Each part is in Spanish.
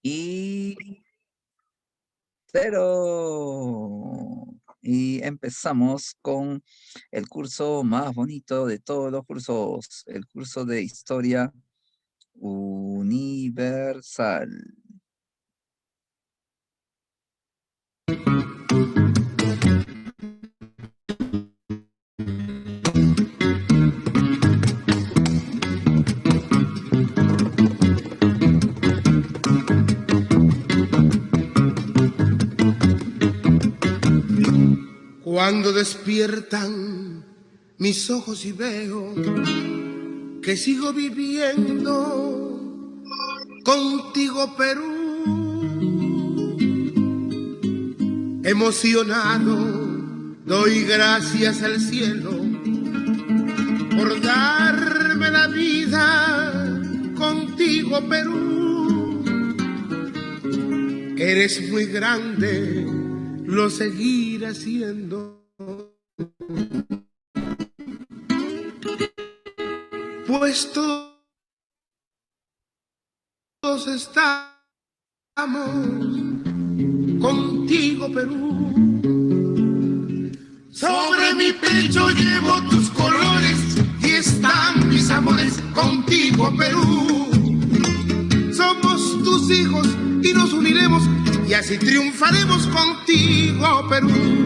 Y 0. Y empezamos con el curso más bonito de todos los cursos, el curso de Historia Universal. Cuando despiertan mis ojos y veo que sigo viviendo contigo, Perú, emocionado doy gracias al cielo por darme la vida contigo, Perú. Eres muy grande, lo seguiré haciendo, pues todos estamos contigo, Perú. Sobre mi pecho llevo tus colores y están mis amores contigo, Perú. Somos tus hijos y nos uniremos y así triunfaremos contigo, Perú.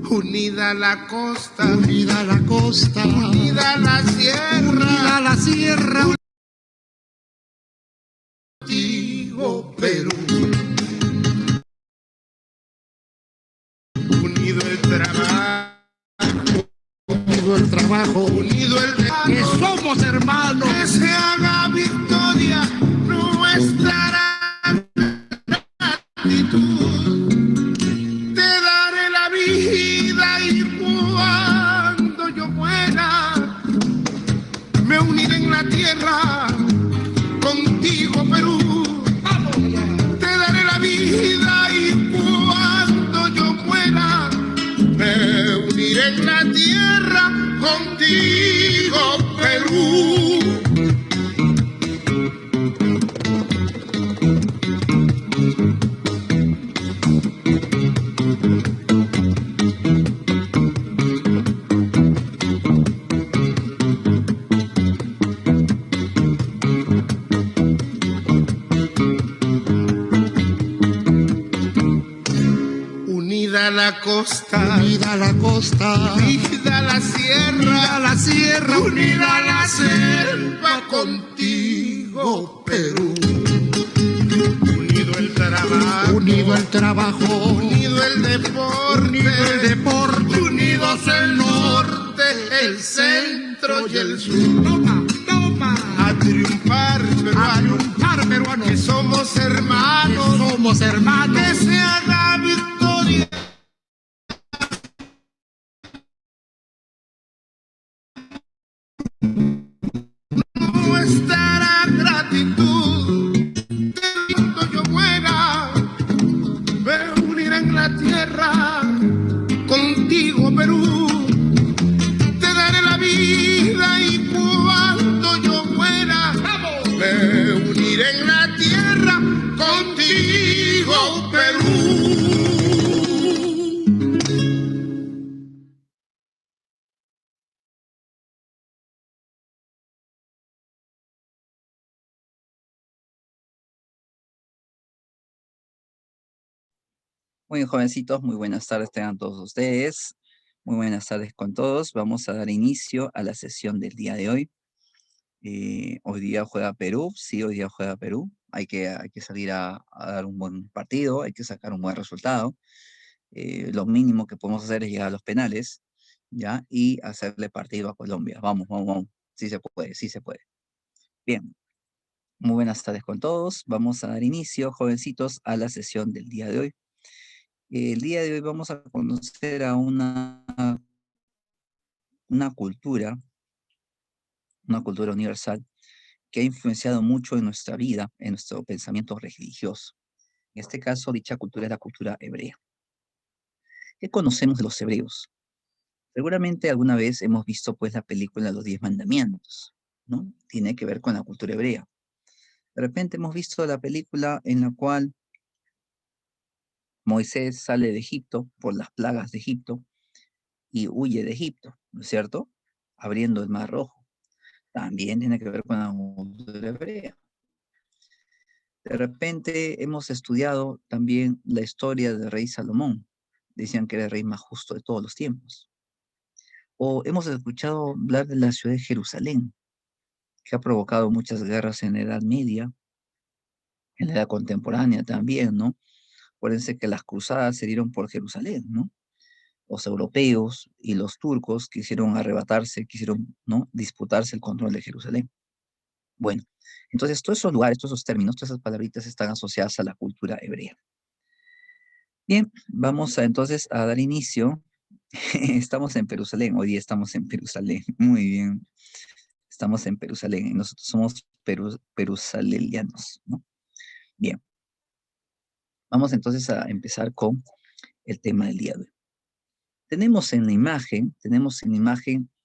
Unida la costa, unida la costa, unida la sierra, unida la sierra, contigo, Perú. Unido el trabajo, unido el trabajo, que somos hermanos, que se haga victoria nuestra gratitud. Te daré la vida y cuando yo muera me uniré en la tierra contigo, Perú. Te daré la vida y cuando yo muera me uniré en la tierra contigo, Perú. Unida la costa, unida la costa, unida la sierra, unida la selva contigo, Perú. Unido el trabajo, unido el trabajo, unido el deporte, unidos el norte, el centro y el sur. Toma, toma, a triunfar, peruano, que somos hermanos, que se haga victoria nuestra gratitud. Cuando yo muera me uniré en la tierra contigo, Perú. Te daré la vida y cuando yo muera me uniré en la tierra contigo, Perú. Muy bien, jovencitos, muy buenas tardes tengan todos ustedes. Muy buenas tardes con todos. Vamos a dar inicio a la sesión del día de hoy. Hoy día juega Perú, sí, hoy día juega Perú. Hay que salir a dar un buen partido, hay que sacar un buen resultado. Lo mínimo que podemos hacer es llegar a los penales, ¿ya? Y hacerle partido a Colombia. Vamos, vamos, vamos. Sí se puede, sí se puede. Bien, muy buenas tardes con todos. Vamos a dar inicio, jovencitos, a la sesión del día de hoy. El día de hoy vamos a conocer a una cultura universal que ha influenciado mucho en nuestra vida, en nuestro pensamiento religioso. En este caso, dicha cultura es la cultura hebrea. ¿Qué conocemos de los hebreos? Seguramente alguna vez hemos visto pues la película Los 10 Mandamientos, ¿no? Tiene que ver con la cultura hebrea. De repente hemos visto la película en la cual Moisés sale de Egipto por las plagas de Egipto y huye de Egipto, ¿no es cierto? Abriendo el Mar Rojo. También tiene que ver con la cultura hebrea. De repente hemos estudiado también la historia del rey Salomón. Decían que era el rey más justo de todos los tiempos. O hemos escuchado hablar de la ciudad de Jerusalén, que ha provocado muchas guerras en la Edad Media, en la Edad Contemporánea también, ¿no? Acuérdense que las cruzadas se dieron por Jerusalén, ¿no? Los europeos y los turcos quisieron arrebatarse, quisieron, ¿no?, disputarse el control de Jerusalén. Bueno, entonces todos esos lugares, todos esos términos, todas esas palabritas están asociadas a la cultura hebrea. Bien, vamos entonces a dar inicio. Estamos en Jerusalén, hoy día estamos en Jerusalén. Muy bien, estamos en Jerusalén y nosotros somos perusalelianos, ¿no? Bien, vamos entonces a empezar con el tema del día de hoy. Tenemos en la imagen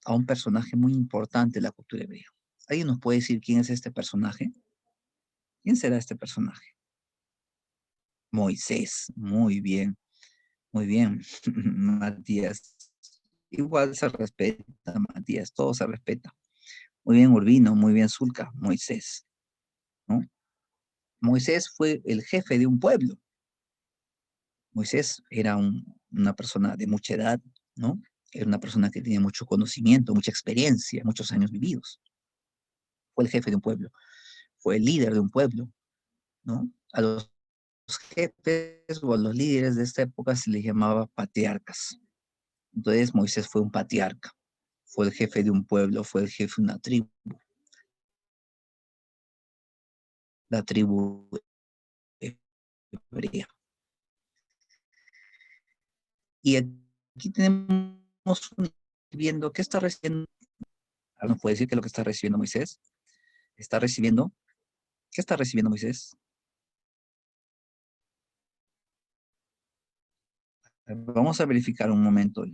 a un personaje muy importante de la cultura hebrea. ¿Alguien nos puede decir quién es este personaje? ¿Quién será este personaje? Moisés, muy bien, Matías. Igual se respeta, Matías, todo se respeta. Muy bien, Urbino, muy bien, Zulca, Moisés, ¿no? Moisés fue el jefe de un pueblo. Moisés era una persona de mucha edad, ¿no? Era una persona que tenía mucho conocimiento, mucha experiencia, muchos años vividos. Fue el jefe de un pueblo, fue el líder de un pueblo, ¿no? A los jefes o a los líderes de esta época se les llamaba patriarcas. Entonces Moisés fue un patriarca, fue el jefe de un pueblo, fue el jefe de una tribu, la tribu hebrea. Y aquí tenemos viendo qué está recibiendo. ¿Nos puede decir qué es lo que está recibiendo Moisés? Está recibiendo, ¿qué está recibiendo Moisés? Vamos a verificar un momento.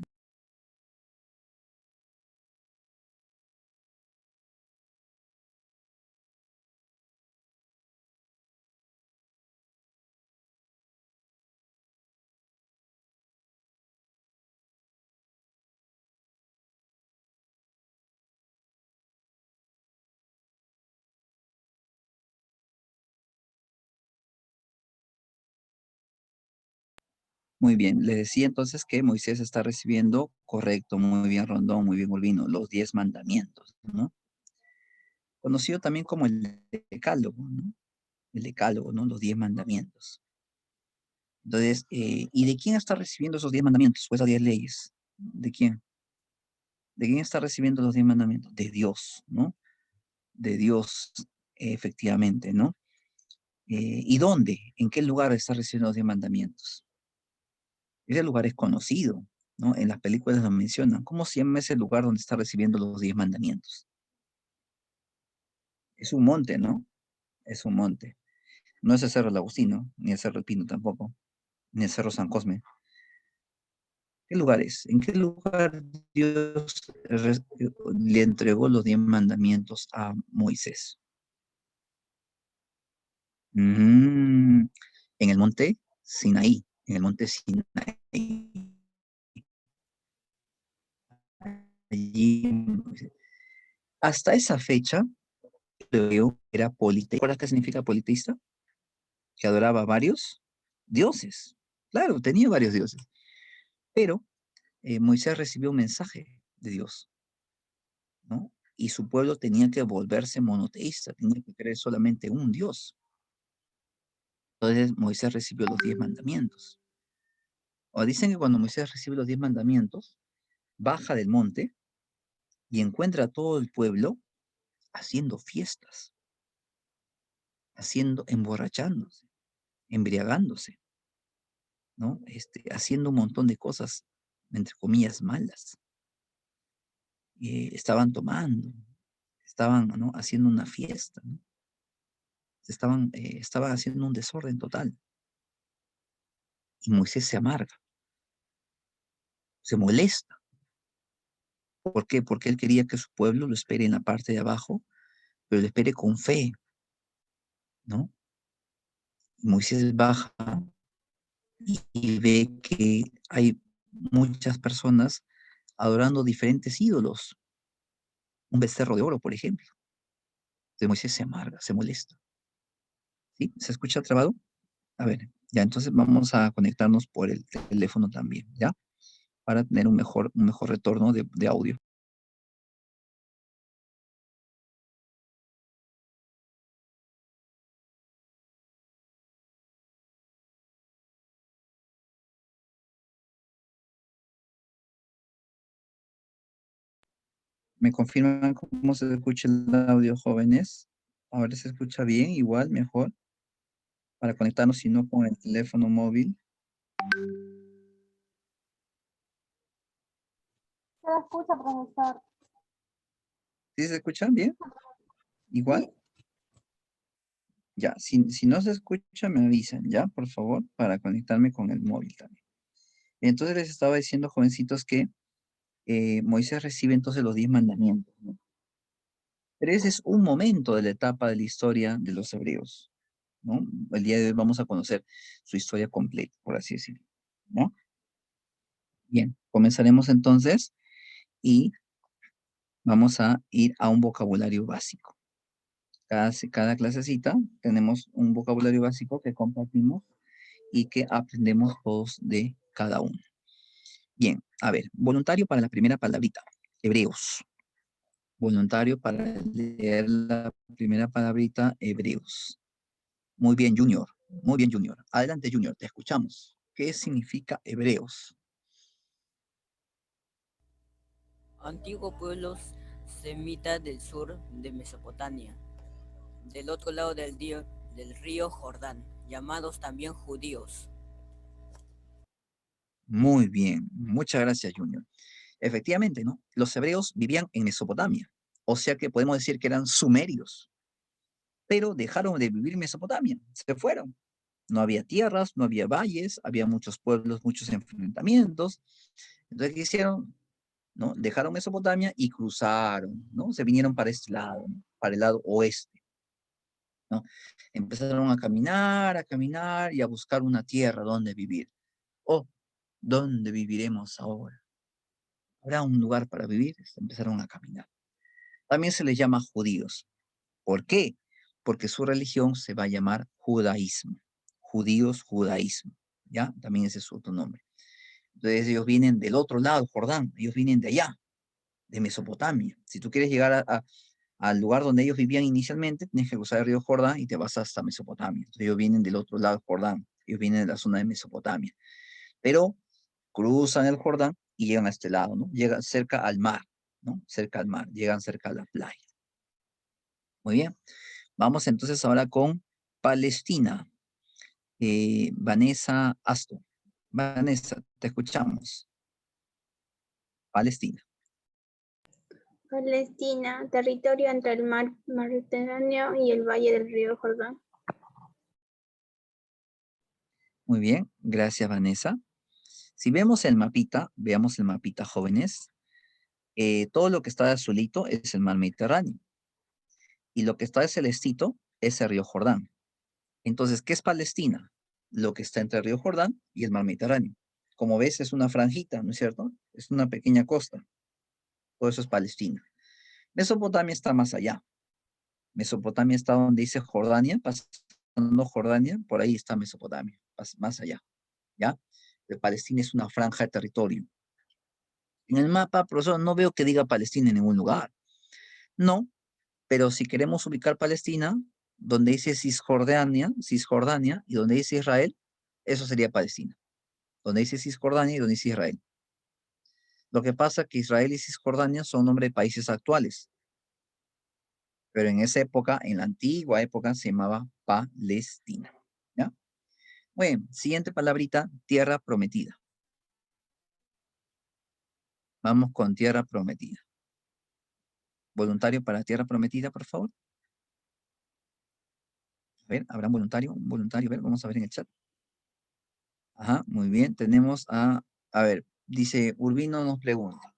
Muy bien, le decía entonces que Moisés está recibiendo, correcto, muy bien Rondón, muy bien Urbino, los 10 mandamientos, ¿no? Conocido también como el decálogo, ¿no? El decálogo, ¿no? Los 10 mandamientos. Entonces, ¿y de quién está recibiendo esos 10 mandamientos o esas 10 leyes? ¿De quién? ¿De quién está recibiendo los 10 mandamientos? De Dios, ¿no? De Dios, efectivamente, ¿no? ¿Y dónde? ¿En qué lugar está recibiendo los 10 mandamientos? Ese lugar es conocido, ¿no? En las películas lo mencionan. ¿Cómo se llama ese lugar donde está recibiendo los 10 mandamientos? Es un monte, ¿no? Es un monte. No es el Cerro del Agustino, ni el Cerro del Pino tampoco, ni el Cerro San Cosme. ¿Qué lugar es? ¿En qué lugar Dios le entregó los 10 mandamientos a Moisés? Mm, en el monte Sinaí, en el monte Sinaí. Allí, hasta esa fecha, creo que era politeísta. ¿Recuerdas qué significa politeísta? Que adoraba a varios dioses. Claro, tenía varios dioses. Pero Moisés recibió un mensaje de Dios, ¿no? Y su pueblo tenía que volverse monoteísta, tenía que creer solamente un Dios. Entonces Moisés recibió los 10 mandamientos. O dicen que cuando Moisés recibe los 10 mandamientos, baja del monte y encuentra a todo el pueblo haciendo fiestas, emborrachándose, embriagándose, ¿no? Haciendo un montón de cosas, entre comillas, malas. Estaban tomando, estaban, ¿no?, haciendo una fiesta, ¿no? Estaban haciendo un desorden total. Y Moisés se amarga, se molesta. ¿Por qué? Porque él quería que su pueblo lo espere en la parte de abajo, pero lo espere con fe, ¿no? Moisés baja y ve que hay muchas personas adorando diferentes ídolos. Un becerro de oro, por ejemplo. Entonces Moisés se amarga, se molesta. ¿Sí? ¿Se escucha trabado? A ver, ya, entonces vamos a conectarnos por el teléfono también, ¿ya? Para tener un mejor retorno de audio. ¿Me confirman cómo se escucha el audio, jóvenes? Ahora se escucha bien, igual, mejor, para conectarnos, si no, con el teléfono móvil. Se la escucha, profesor. ¿Sí se escuchan bien? Igual. Sí. Ya, si no se escucha, me avisan, ¿ya? Por favor, para conectarme con el móvil también. Entonces les estaba diciendo, jovencitos, que Moisés recibe entonces los 10 mandamientos, ¿no? Pero ese es un momento de la etapa de la historia de los hebreos, ¿no? El día de hoy vamos a conocer su historia completa, por así decirlo, ¿no? Bien, comenzaremos entonces y vamos a ir a un vocabulario básico. Cada clasecita tenemos un vocabulario básico que compartimos y que aprendemos todos de cada uno. Bien, a ver, voluntario para la primera palabrita, hebreos. Voluntario para leer la primera palabrita, hebreos. Muy bien, Junior. Muy bien, Junior. Adelante, Junior, te escuchamos. ¿Qué significa hebreos? Antiguos pueblos semitas del sur de Mesopotamia, del otro lado del río Jordán, llamados también judíos. Muy bien, muchas gracias, Junior. Efectivamente, ¿no? Los hebreos vivían en Mesopotamia, o sea que podemos decir que eran sumerios, pero dejaron de vivir en Mesopotamia, se fueron. No había tierras, no había valles, había muchos pueblos, muchos enfrentamientos. Entonces, ¿qué hicieron? ¿No? Dejaron Mesopotamia y cruzaron, ¿no? Se vinieron para este lado, ¿no? Para el lado oeste, ¿no? Empezaron a caminar y a buscar una tierra donde vivir. Oh, ¿dónde viviremos ahora? ¿Habrá un lugar para vivir? Empezaron a caminar. También se les llama judíos. ¿Por qué? Porque su religión se va a llamar judaísmo. Judíos, judaísmo. ¿Ya? También ese es su otro nombre. Entonces ellos vienen del otro lado, Jordán. Ellos vienen de allá, de Mesopotamia. Si tú quieres llegar al lugar donde ellos vivían inicialmente, tienes que cruzar el río Jordán y te vas hasta Mesopotamia. Entonces ellos vienen del otro lado, Jordán. Ellos vienen de la zona de Mesopotamia. Pero cruzan el Jordán y llegan a este lado, ¿no? Llegan cerca al mar, ¿no? Cerca al mar, llegan cerca a la playa. Muy bien. Vamos entonces ahora con Palestina. Vanessa Aston. Vanessa, te escuchamos. Palestina. Palestina, territorio entre el mar Mediterráneo y el valle del río Jordán. Muy bien, gracias Vanessa. Si vemos el mapita, veamos el mapita, jóvenes. Todo lo que está de azulito es el mar Mediterráneo. Y lo que está de celestito es el río Jordán. Entonces, ¿qué es Palestina? Lo que está entre el río Jordán y el mar Mediterráneo. Como ves, es una franjita, ¿no es cierto? Es una pequeña costa. Todo eso es Palestina. Mesopotamia está más allá. Mesopotamia está donde dice Jordania, pasando Jordania, por ahí está Mesopotamia, más allá, ¿ya? Palestina es una franja de territorio. En el mapa, profesor, no veo que diga Palestina en ningún lugar. No, pero si queremos ubicar Palestina, donde dice Cisjordania, y donde dice Israel, eso sería Palestina. Donde dice Cisjordania y donde dice Israel. Lo que pasa es que Israel y Cisjordania son nombres de países actuales. Pero en esa época, en la antigua época, se llamaba Palestina. ¿Ya? Muy bien, siguiente palabrita, tierra prometida. Vamos con tierra prometida. Voluntario para tierra prometida, por favor. A ver, ¿habrá un voluntario? Un voluntario, a ver, vamos a ver en el chat. Ajá, muy bien, tenemos a ver, dice Urbino nos pregunta.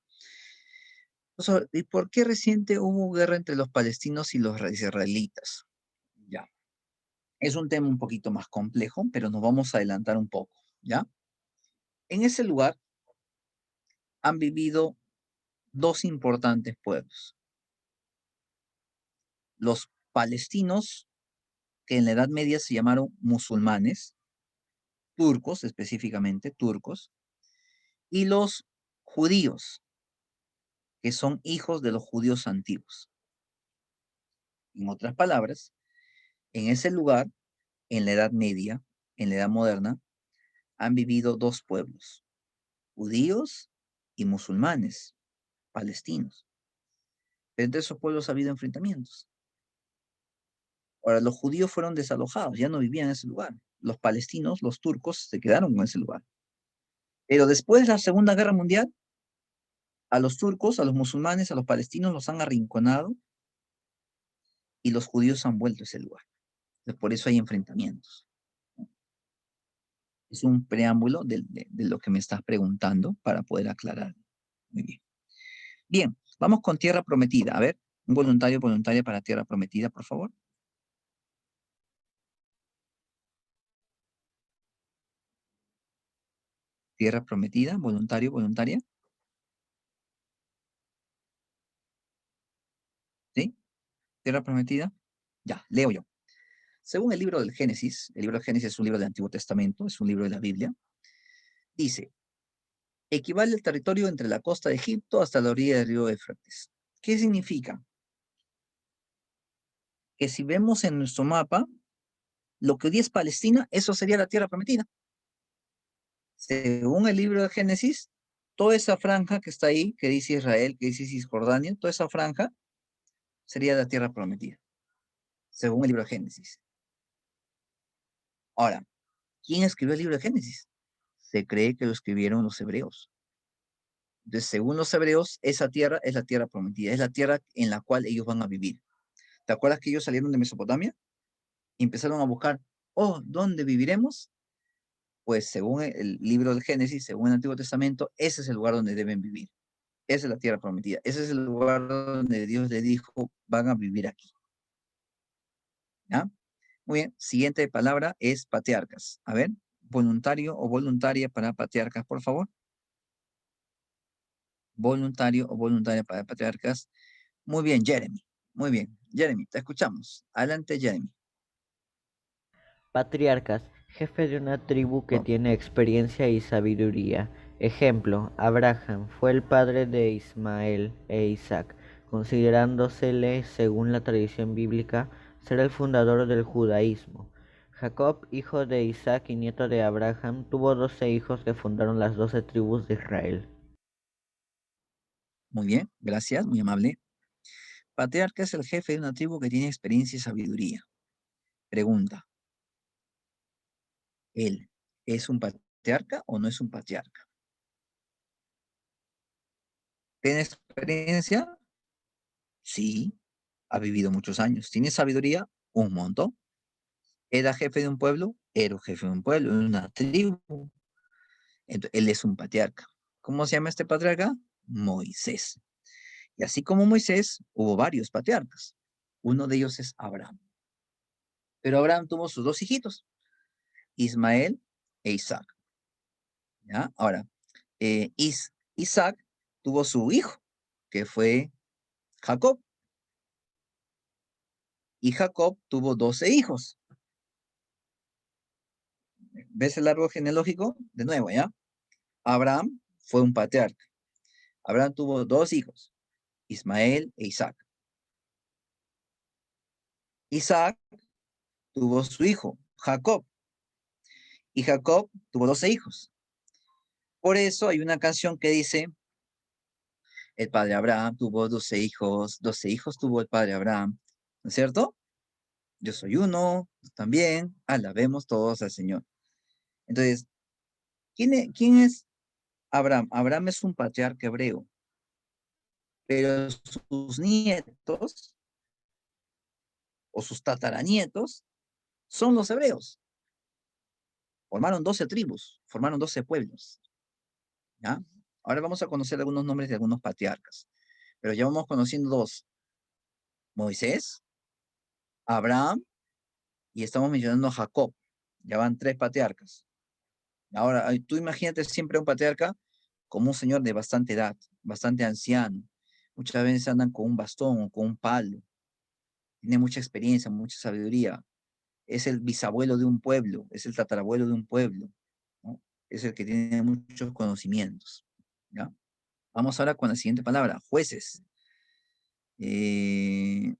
Profesor, ¿y por qué reciente hubo guerra entre los palestinos y los israelitas? Ya. Es un tema un poquito más complejo, pero nos vamos a adelantar un poco, ¿ya? En ese lugar han vivido dos importantes pueblos. Los palestinos, que en la Edad Media se llamaron musulmanes, turcos específicamente, turcos, y los judíos, que son hijos de los judíos antiguos. En otras palabras, en ese lugar, en la Edad Media, en la Edad Moderna, han vivido dos pueblos, judíos y musulmanes, palestinos. Pero entre esos pueblos ha habido enfrentamientos. Ahora, los judíos fueron desalojados, ya no vivían en ese lugar. Los palestinos, los turcos, se quedaron en ese lugar. Pero después de la Segunda Guerra Mundial, a los turcos, a los musulmanes, a los palestinos los han arrinconado y los judíos han vuelto a ese lugar. Entonces, por eso hay enfrentamientos. Es un preámbulo de lo que me estás preguntando para poder aclarar. Muy bien. Bien, vamos con Tierra Prometida. A ver, un voluntario o voluntaria para Tierra Prometida, por favor. Tierra Prometida, voluntario, voluntaria. ¿Sí? Tierra Prometida. Ya, leo yo. Según el libro del Génesis es un libro del Antiguo Testamento, es un libro de la Biblia, dice, equivale el territorio entre la costa de Egipto hasta la orilla del río Éufrates. ¿Qué significa? Que si vemos en nuestro mapa, lo que hoy es Palestina, eso sería la tierra prometida. Según el libro de Génesis, toda esa franja que está ahí, que dice Israel, que dice Cisjordania, toda esa franja sería la tierra prometida, según el libro de Génesis. Ahora, ¿quién escribió el libro de Génesis? Se cree que lo escribieron los hebreos. Entonces, según los hebreos, esa tierra es la tierra prometida, es la tierra en la cual ellos van a vivir. ¿Te acuerdas que ellos salieron de Mesopotamia? Y empezaron a buscar, oh, ¿dónde viviremos? Pues según el libro del Génesis, según el Antiguo Testamento, ese es el lugar donde deben vivir. Esa es la tierra prometida. Ese es el lugar donde Dios le dijo, van a vivir aquí. ¿Ya? Muy bien. Siguiente palabra es patriarcas. A ver, voluntario o voluntaria para patriarcas, por favor. Voluntario o voluntaria para patriarcas. Muy bien, Jeremy. Muy bien. Jeremy, te escuchamos. Adelante, Jeremy. Patriarcas, jefe de una tribu que Oh, tiene experiencia y sabiduría. Ejemplo, Abraham fue el padre de Ismael e Isaac, considerándosele, según la tradición bíblica, ser el fundador del judaísmo. Jacob, hijo de Isaac y nieto de Abraham, tuvo 12 hijos que fundaron las 12 tribus de Israel. muy bien, gracias, muy amable. Patriarca es el jefe de una tribu que tiene experiencia y sabiduría. Pregunta, ¿él es un patriarca o no es un patriarca? ¿Tiene experiencia? Sí, ha vivido muchos años. ¿Tiene sabiduría? Un montón. ¿Era jefe de un pueblo? Era jefe de un pueblo, de una tribu. Entonces, él es un patriarca. ¿Cómo se llama este patriarca? Moisés. Y así como Moisés, hubo varios patriarcas. Uno de ellos es Abraham. Pero Abraham tuvo sus dos hijitos, Ismael e Isaac. ¿Ya? Ahora, Isaac tuvo su hijo, que fue Jacob. Y Jacob tuvo 12 hijos. ¿Ves el árbol genealógico? De nuevo, ¿ya? Abraham fue un patriarca. Abraham tuvo dos hijos, Ismael e Isaac. Isaac tuvo su hijo, Jacob. Y Jacob tuvo 12 hijos. Por eso hay una canción que dice, el padre Abraham tuvo 12 hijos tuvo el padre Abraham. ¿No es cierto? Yo soy uno, también, alabemos todos al Señor. Entonces, ¿quién es Abraham? Abraham es un patriarca hebreo, pero sus nietos o sus tataranietos son los hebreos. Formaron 12 tribus, formaron 12 pueblos. ¿Ya? Ahora vamos a conocer algunos nombres de algunos patriarcas, pero ya vamos conociendo dos, Moisés, Abraham y estamos mencionando a Jacob. Ya van 3 patriarcas. Ahora, tú imagínate siempre a un patriarca como un señor de bastante edad, bastante anciano. Muchas veces andan con un bastón o con un palo. Tiene mucha experiencia, mucha sabiduría. Es el bisabuelo de un pueblo, es el tatarabuelo de un pueblo, ¿no? Es el que tiene muchos conocimientos, ¿ya? Vamos ahora con la siguiente palabra, jueces. Eh,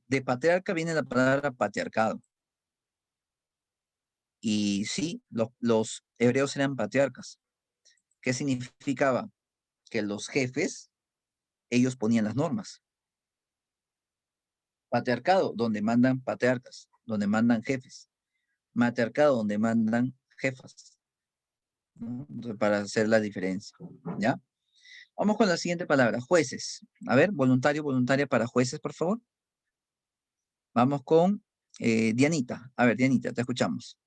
de patriarca viene la palabra patriarcado. Y sí, los hebreos eran patriarcas. ¿Qué significaba? Que los jefes, ellos ponían las normas. Patriarcado, donde mandan patriarcas, donde mandan jefes. Matriarcado, donde mandan jefas, ¿no? Entonces, para hacer la diferencia, ¿ya? Vamos con la siguiente palabra, jueces. A ver, voluntario, voluntaria para jueces, por favor. Vamos con Dianita. A ver, Dianita, te escuchamos.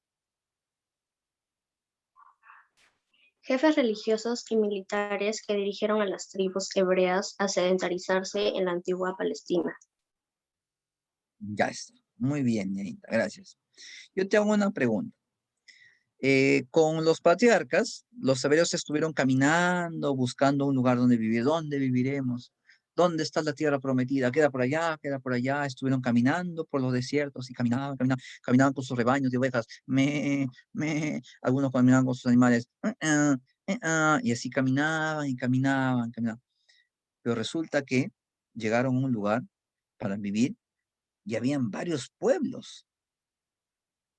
Jefes religiosos y militares que dirigieron a las tribus hebreas a sedentarizarse en la antigua Palestina. Ya está. Muy bien, Dianita, gracias. Yo te hago una pregunta. Con los patriarcas, los hebreos estuvieron caminando, buscando un lugar donde vivir. ¿Dónde viviremos? ¿Dónde está la tierra prometida? Queda por allá, queda por allá. Estuvieron caminando por los desiertos y caminaban, caminaban, caminaban con sus rebaños de ovejas. Algunos caminaban con sus animales. Y así caminaban y caminaban, caminaban. Pero resulta que llegaron a un lugar para vivir y habían varios pueblos.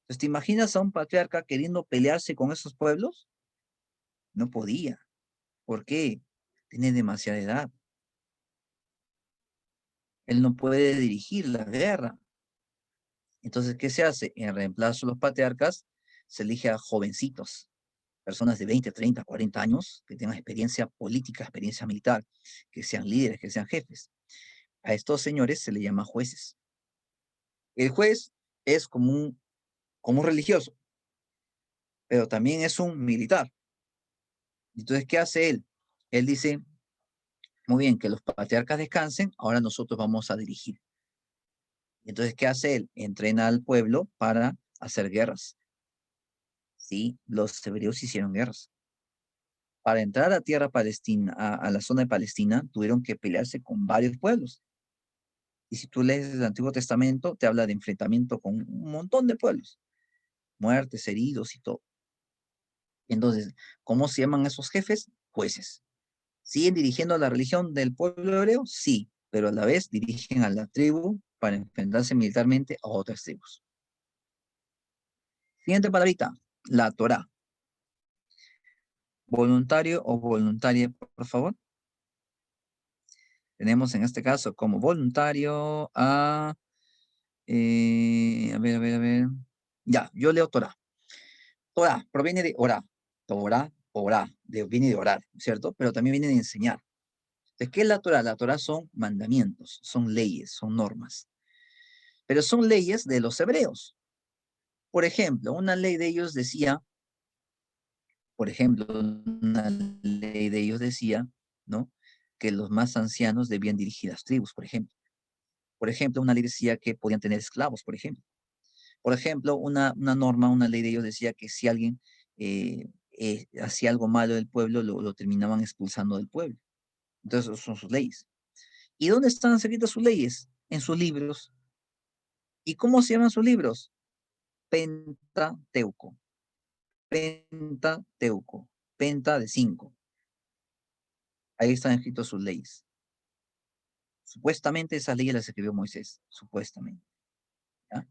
Entonces, ¿te imaginas a un patriarca queriendo pelearse con esos pueblos? No podía. ¿Por qué? Tiene demasiada edad. Él no puede dirigir la guerra. Entonces, ¿qué se hace? En reemplazo de los patriarcas, se elige a jovencitos, personas de 20, 30, 40 años, que tengan experiencia política, experiencia militar, que sean líderes, que sean jefes. A estos señores se les llama jueces. El juez es como un religioso, pero también es un militar. Entonces, ¿qué hace él? Él dice, muy bien, que los patriarcas descansen, ahora nosotros vamos a dirigir. Entonces, ¿qué hace él? Entrena al pueblo para hacer guerras. Sí, los hebreos hicieron guerras. Para entrar a tierra palestina, a la zona de Palestina, tuvieron que pelearse con varios pueblos. Y si tú lees el Antiguo Testamento, te habla de enfrentamiento con un montón de pueblos, muertes, heridos y todo. Entonces, ¿cómo se llaman esos jefes? Jueces. ¿Siguen dirigiendo a la religión del pueblo hebreo? Sí, pero a la vez dirigen a la tribu para enfrentarse militarmente a otras tribus. Siguiente palabrita, la Torá. Voluntario o voluntaria, por favor. Tenemos en este caso como voluntario a ver. Ya, yo leo Torá. Torá proviene de orá. Torá, viene de orar, ¿cierto? Pero también viene de enseñar. Entonces, ¿qué es la Torá? La Torá son mandamientos, son leyes, son normas. Pero son leyes de los hebreos. Por ejemplo, una ley de ellos decía, ¿no? Que los más ancianos debían dirigir las tribus, por ejemplo. Por ejemplo, una ley decía que podían tener esclavos, por ejemplo. Por ejemplo, una norma, una ley de ellos decía que si alguien hacía algo malo del pueblo, lo terminaban expulsando del pueblo. Entonces, esas son sus leyes. ¿Y dónde están escritas sus leyes? En sus libros. ¿Y cómo se llaman sus libros? Pentateuco. Pentateuco. Penta de 5. Ahí están escritas sus leyes. Supuestamente esas leyes las escribió Moisés. Supuestamente. ¿Ya?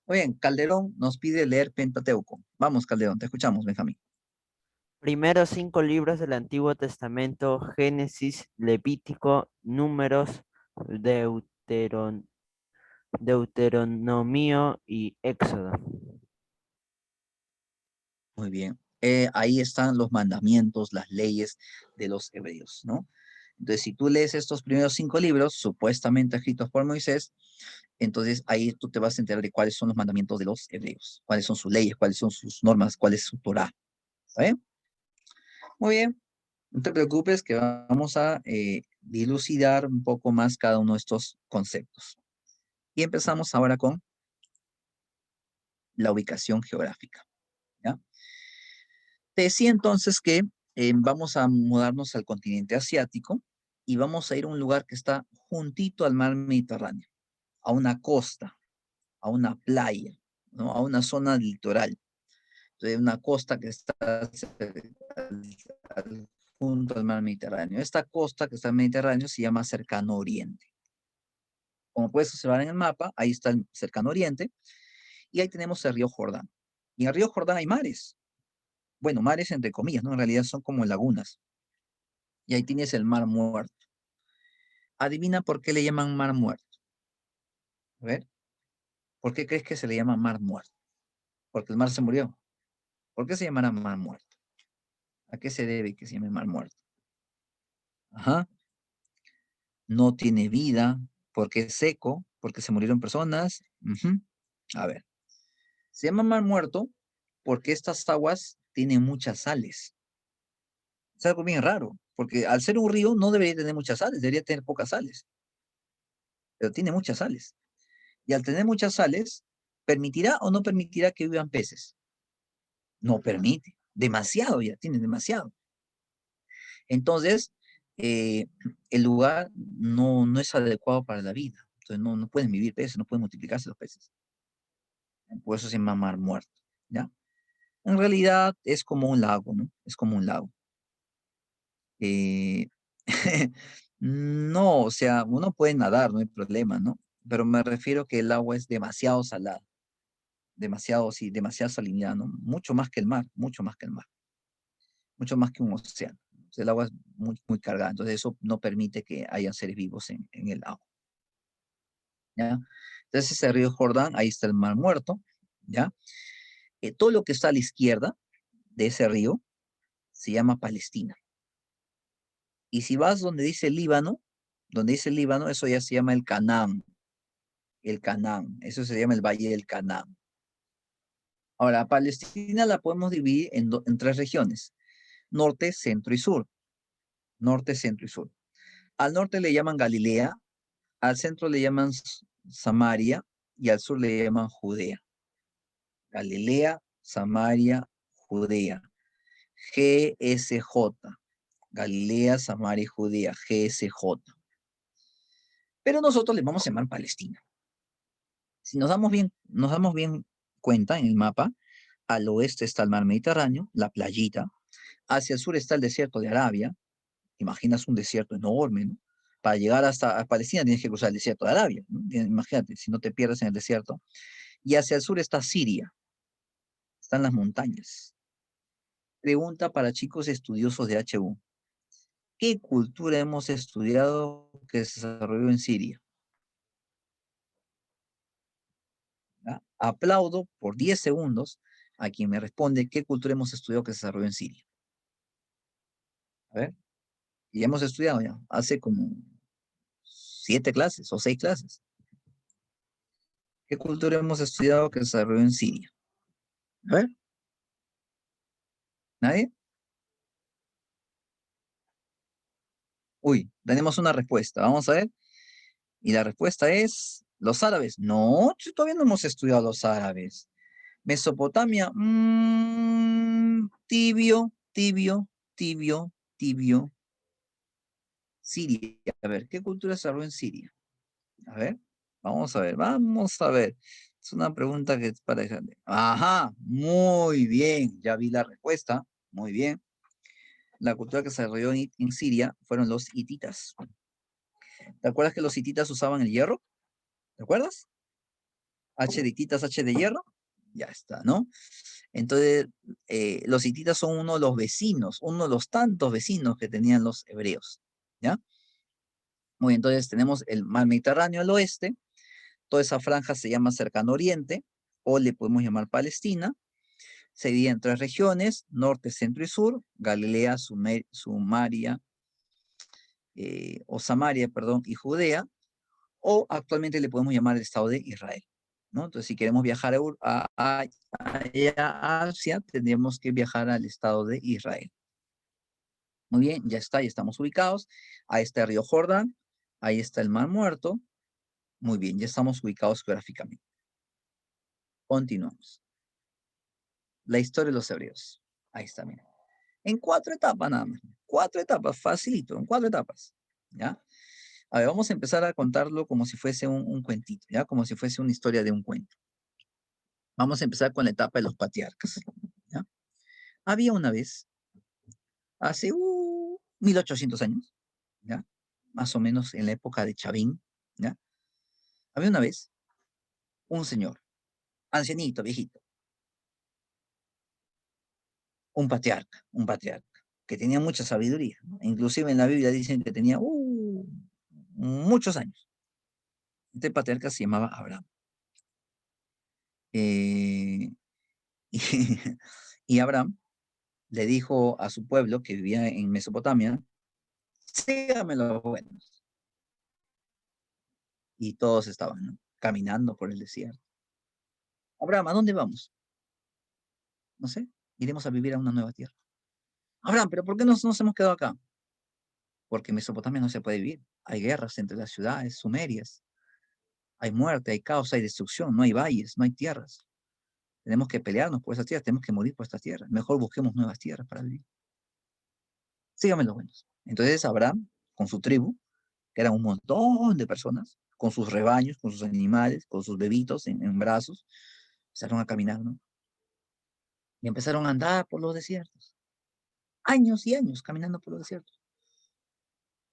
Muy bien, Calderón nos pide leer Pentateuco. Vamos, Calderón, te escuchamos, Benjamín. Primeros 5 libros del Antiguo Testamento: Génesis, Levítico, Números, Deuteronomio y Éxodo. Muy bien. Ahí están los mandamientos, las leyes de los hebreos, ¿no? Entonces, si tú lees estos primeros 5 libros, supuestamente escritos por Moisés, entonces ahí tú te vas a enterar de cuáles son los mandamientos de los hebreos, cuáles son sus leyes, cuáles son sus normas, cuál es su Torah. ¿Sabe? Muy bien. No te preocupes que vamos a dilucidar un poco más cada uno de estos conceptos. Y empezamos ahora con la ubicación geográfica, ¿ya? Te decía entonces que vamos a mudarnos al continente asiático y vamos a ir a un lugar que está juntito al mar Mediterráneo, a una costa, a una playa, ¿no? A una zona litoral. Entonces, una costa que está junto al mar Mediterráneo. Esta costa que está en el Mediterráneo se llama Cercano Oriente. Como puedes observar en el mapa, ahí está el Cercano Oriente y ahí tenemos el río Jordán. Y en el río Jordán hay mares. Bueno, mares entre comillas, ¿no? En realidad son como lagunas. Y ahí tienes el Mar Muerto. Adivina por qué le llaman Mar Muerto. A ver, ¿por qué crees que se le llama Mar Muerto? Porque el mar se murió. ¿Por qué se llamará Mar Muerto? ¿A qué se debe que se llame Mar Muerto? Ajá. No tiene vida, porque es seco, porque se murieron personas. Ujú. A ver, se llama Mar Muerto porque estas aguas tienen muchas sales. Es algo bien raro, porque al ser un río no debería tener muchas sales, debería tener pocas sales, pero tiene muchas sales. Y al tener muchas sales, ¿permitirá o no permitirá que vivan peces? No permite, demasiado ya, tiene demasiado. Entonces, el lugar no es adecuado para la vida. Entonces, no pueden vivir peces, no pueden multiplicarse los peces. Por eso se llama Mar Muerto, ¿ya? En realidad es como un lago, ¿no? Es como un lago. Eh, no, o sea, uno puede nadar, no hay problema, ¿no? Pero me refiero que el agua es demasiado salada, demasiado, sí, demasiado salinidad, ¿no? Mucho más que el mar, mucho más que el mar, mucho más que un océano. O sea, el agua es muy, muy cargada, entonces eso no permite que haya seres vivos en el agua, ¿ya? Entonces ese río Jordán, ahí está el Mar Muerto, ¿ya? Todo lo que está a la izquierda de ese río se llama Palestina. Y si vas donde dice Líbano, eso ya se llama el Canaán, eso se llama el Valle del Canaán. Ahora, Palestina la podemos dividir en tres regiones, norte, centro y sur. Norte, centro y sur. Al norte le llaman Galilea, al centro le llaman Samaria y al sur le llaman Judea. Galilea, Samaria, Judea. GSJ. Galilea, Samaria y Judea. GSJ. Pero nosotros le vamos a llamar Palestina. Si nos damos bien cuenta en el mapa, al oeste está el mar Mediterráneo, la playita. Hacia el sur está el desierto de Arabia. Imaginas un desierto enorme, ¿no? Para llegar hasta Palestina tienes que cruzar el desierto de Arabia, ¿no? Imagínate, si no te pierdes en el desierto. Y hacia el sur está Siria. Están las montañas. Pregunta para chicos estudiosos de HU. ¿Qué cultura hemos estudiado que se desarrolló en Siria? ¿Ya? Aplaudo por 10 segundos a quien me responde qué cultura hemos estudiado que se desarrolló en Siria. A ver, y hemos estudiado ya, hace como 7 clases o 6 clases. ¿Qué cultura hemos estudiado que se desarrolló en Siria? A ver, ¿nadie? Uy, tenemos una respuesta, vamos a ver. Y la respuesta es, ¿los árabes? No, todavía no hemos estudiado los árabes. Mesopotamia, tibio, tibio, tibio, tibio. Siria, a ver, ¿qué cultura se desarrolló en Siria? A ver, vamos a ver, vamos a ver. Es una pregunta que es para dejar. Ajá, muy bien, ya vi la respuesta, muy bien. La cultura que se desarrolló en Siria fueron los hititas. ¿Te acuerdas que los hititas usaban el hierro? ¿Te acuerdas? H de hititas, H de hierro. Ya está, ¿no? Entonces, los hititas son uno de los vecinos, uno de los tantos vecinos que tenían los hebreos, ¿ya? Muy bien, entonces tenemos el mar Mediterráneo al oeste, toda esa franja se llama Cercano Oriente, o le podemos llamar Palestina, se divide en 3 regiones, norte, centro y sur, Galilea, Samaria, o Samaria, perdón, y Judea, o actualmente le podemos llamar el Estado de Israel, ¿no? Entonces, si queremos viajar a Asia, tendríamos que viajar al Estado de Israel. Muy bien, ya está, ya estamos ubicados. Ahí está el río Jordán, ahí está el Mar Muerto. Muy bien, ya estamos ubicados geográficamente. Continuamos. la historia de los hebreos. Ahí está, miren. En 4 etapas nada más. 4 etapas, facilito, en 4 etapas. ¿Ya? A ver, vamos a empezar a contarlo como si fuese un cuentito, ¿ya? Como si fuese una historia de un cuento. Vamos a empezar con la etapa de los patriarcas, ¿ya? Había una vez, hace 1800 años, ¿ya? Más o menos en la época de Chavín, ¿ya? Había una vez un señor, ancianito, viejito, un patriarca, que tenía mucha sabiduría, ¿no? Inclusive en la Biblia dicen que tenía muchos años. Este patriarca se llamaba Abraham. Eh, y, y Abraham le dijo a su pueblo que vivía en Mesopotamia, síganme los buenos. Y todos estaban, ¿no? Caminando por el desierto. Abraham, ¿a dónde vamos? No sé, iremos a vivir a una nueva tierra. Abraham, ¿pero por qué nos hemos quedado acá? Porque en Mesopotamia no se puede vivir. Hay guerras entre las ciudades sumerias. Hay muerte, hay caos, hay destrucción. No hay valles, no hay tierras. Tenemos que pelearnos por esas tierras, tenemos que morir por estas tierras. Mejor busquemos nuevas tierras para vivir. Síganme los buenos. Entonces Abraham, con su tribu, que eran un montón de personas, con sus rebaños, con sus animales, con sus bebitos en brazos, empezaron a caminar, ¿no? Y empezaron a andar por los desiertos. Años y años caminando por los desiertos.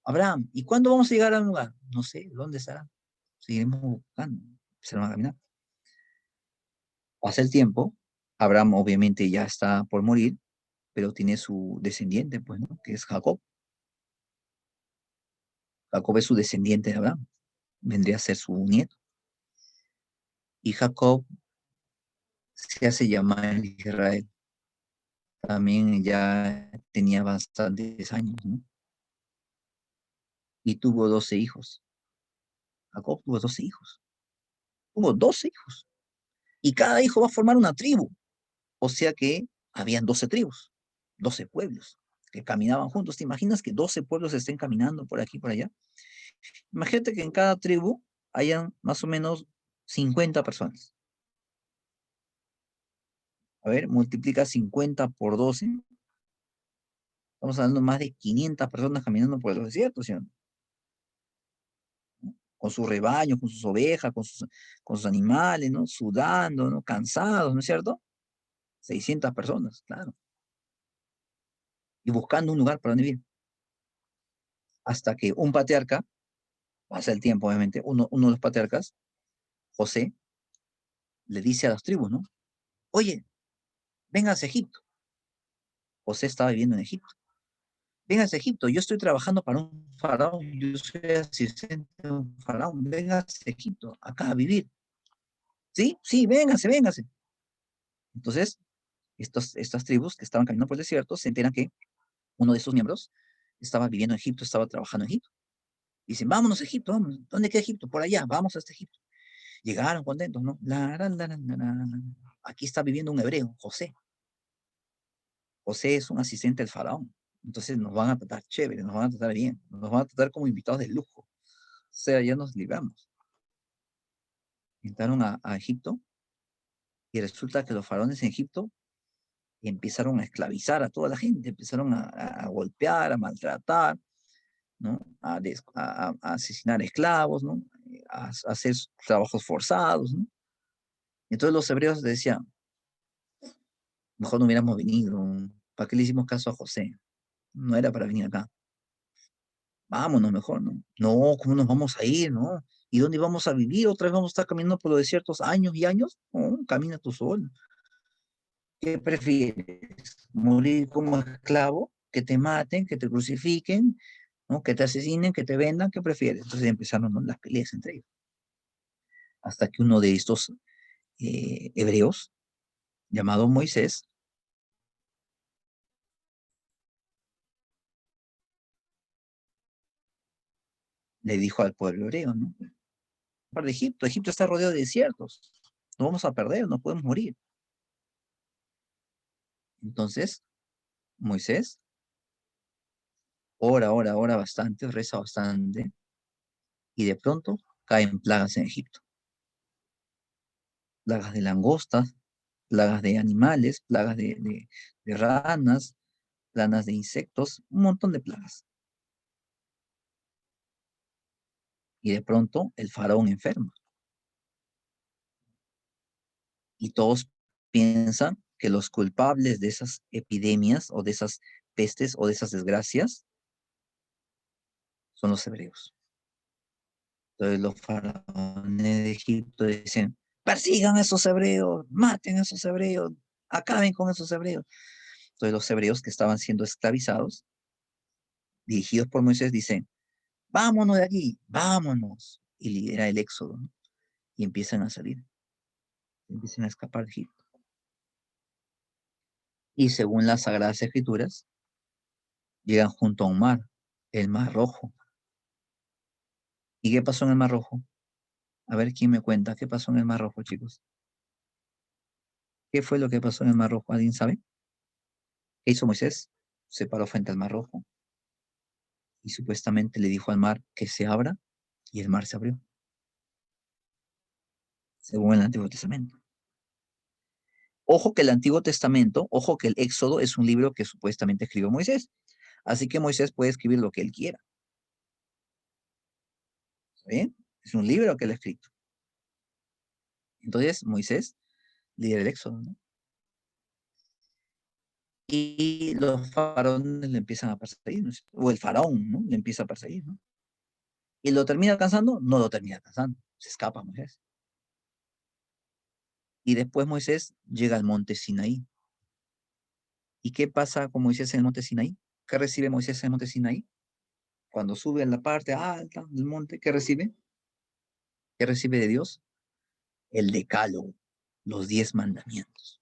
Abraham, ¿y cuándo vamos a llegar a un lugar? No sé, ¿dónde estará? Seguiremos buscando. Empezaron a caminar. Pasa el tiempo, Abraham obviamente ya está por morir, pero tiene su descendiente, pues, ¿no? Que es Jacob. Jacob es su descendiente de Abraham. Vendría a ser su nieto. Y Jacob se hace llamar Israel. También ya tenía bastantes años, ¿no? Y tuvo 12 hijos. Jacob tuvo 12 hijos. Tuvo 12 hijos. Y cada hijo va a formar una tribu. O sea que habían 12 tribus, 12 pueblos que caminaban juntos. ¿Te imaginas que 12 pueblos estén caminando por aquí y por allá? Imagínate que en cada tribu hayan más o menos 50 personas. A ver, multiplica 50 por 12. Estamos hablando de más de 500 personas caminando por los desiertos, ¿sí o no? Con su rebaño, con sus ovejas, con sus animales, ¿no? Sudando, ¿no? Cansados, ¿no es cierto? 600 personas, claro. Y buscando un lugar para donde vivir. Hasta que un patriarca, pasa el tiempo obviamente, uno de los patriarcas, José, le dice a las tribus, ¿no? Oye, vénganse a Egipto. José estaba viviendo en Egipto. Vénganse a Egipto, yo estoy trabajando para un faraón, yo soy asistente de un faraón, vénganse a Egipto, acá a vivir. ¿Sí? Sí, vénganse, vénganse. Entonces, estas tribus que estaban caminando por el desierto se enteran que uno de sus miembros estaba viviendo en Egipto, estaba trabajando en Egipto. Dicen, vámonos a Egipto, vámonos. ¿Dónde queda Egipto? Por allá, vamos a este Egipto. Llegaron contentos, ¿no? Aquí está viviendo un hebreo, José. José es un asistente del faraón. Entonces nos van a tratar chévere, nos van a tratar bien, nos van a tratar como invitados de lujo. O sea, ya nos libramos. Entraron a Egipto y resulta que los faraones en Egipto empezaron a esclavizar a toda la gente, empezaron a golpear, a maltratar, ¿no? A asesinar esclavos, ¿no? A hacer trabajos forzados, ¿no? Entonces los hebreos decían, mejor no hubiéramos venido, ¿para qué le hicimos caso a José? No era para venir acá. Vámonos mejor, ¿no? No, ¿cómo nos vamos a ir, no? ¿Y dónde vamos a vivir? ¿Otra vez vamos a estar caminando por los desiertos años y años? No, camina tú solo. ¿Qué prefieres? ¿Morir como esclavo? ¿Que te maten, que te crucifiquen, ¿no? Que te asesinen, que te vendan? ¿Qué prefieres? Entonces empezaron, ¿no?, las peleas entre ellos. Hasta que uno de estos hebreos, llamado Moisés, le dijo al pueblo hebreo, ¿no? Para Egipto, Egipto está rodeado de desiertos. No vamos a perder, no podemos morir. Entonces, Moisés ora bastante, reza bastante, y de pronto caen plagas en Egipto. Plagas de langostas, plagas de animales, plagas de ranas, plagas de insectos, un montón de plagas. Y de pronto el faraón enferma. Y todos piensan que los culpables de esas epidemias o de esas pestes o de esas desgracias son los hebreos. Entonces los faraones de Egipto dicen, persigan a esos hebreos, maten a esos hebreos, acaben con esos hebreos. Entonces los hebreos que estaban siendo esclavizados, dirigidos por Moisés, dicen, vámonos de aquí, vámonos. Y lidera el éxodo, ¿no? Y empiezan a salir, empiezan a escapar de Egipto. Y según las Sagradas Escrituras, llegan junto a un mar, el Mar Rojo. ¿Y qué pasó en el Mar Rojo? A ver quién me cuenta, ¿qué pasó en el Mar Rojo, chicos? ¿Qué fue lo que pasó en el Mar Rojo? ¿Alguien sabe? ¿Qué hizo Moisés? Se paró frente al Mar Rojo y supuestamente le dijo al mar que se abra y el mar se abrió, según el Antiguo Testamento. Ojo que el Antiguo Testamento, ojo que el Éxodo es un libro que supuestamente escribió Moisés, así que Moisés puede escribir lo que él quiera. ¿Está bien? Es un libro que él ha escrito. Entonces Moisés lidera el Éxodo, ¿no? Y los faraones le empiezan a perseguir, ¿no? O el faraón, ¿no? Le empieza a perseguir, ¿no? ¿Y lo termina alcanzando? No lo termina alcanzando, se escapa Moisés. Y después Moisés llega al monte Sinaí. ¿Y qué pasa con Moisés en el monte Sinaí? ¿Qué recibe Moisés en el monte Sinaí? Cuando sube a la parte alta del monte, ¿qué recibe? ¿Qué recibe de Dios? El decálogo, los 10 mandamientos.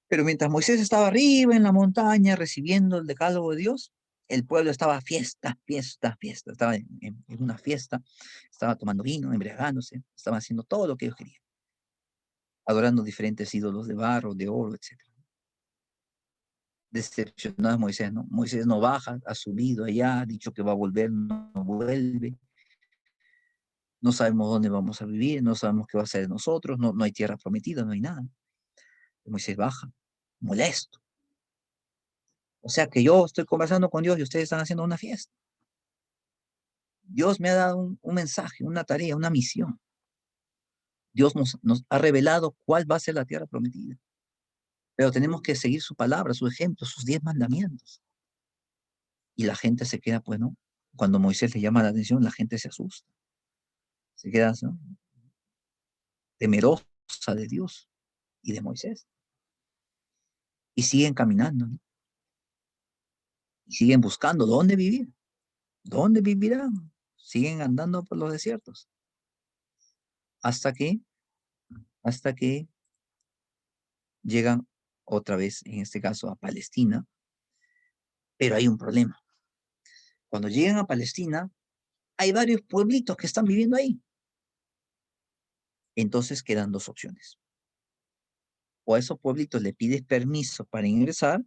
Pero mientras Moisés estaba arriba en la montaña recibiendo el decálogo de Dios, el pueblo estaba fiesta, fiesta, fiesta. Estaba en una fiesta, estaba tomando vino, embriagándose, estaba haciendo todo lo que ellos querían, adorando diferentes ídolos de barro, de oro, etc. Decepcionado Moisés, ¿no? Moisés no baja, ha subido allá, ha dicho que va a volver, no vuelve. No sabemos dónde vamos a vivir, no sabemos qué va a ser de nosotros, no hay tierra prometida, no hay nada. Moisés baja, molesto. O sea que yo estoy conversando con Dios y ustedes están haciendo una fiesta. Dios me ha dado un mensaje, una tarea, una misión. Dios nos ha revelado cuál va a ser la tierra prometida. Pero tenemos que seguir su palabra, su ejemplo, sus 10 mandamientos. Y la gente se queda, pues, ¿no? Cuando Moisés le llama la atención, la gente se asusta. Se queda, ¿no?, temerosa de Dios y de Moisés. Y siguen caminando, ¿no? Y siguen buscando dónde vivir. ¿Dónde vivirán? Siguen andando por los desiertos. Hasta que llegan otra vez, en este caso, a Palestina. Pero hay un problema. Cuando llegan a Palestina, hay varios pueblitos que están viviendo ahí. Entonces quedan dos opciones. O a esos pueblitos le pides permiso para ingresar,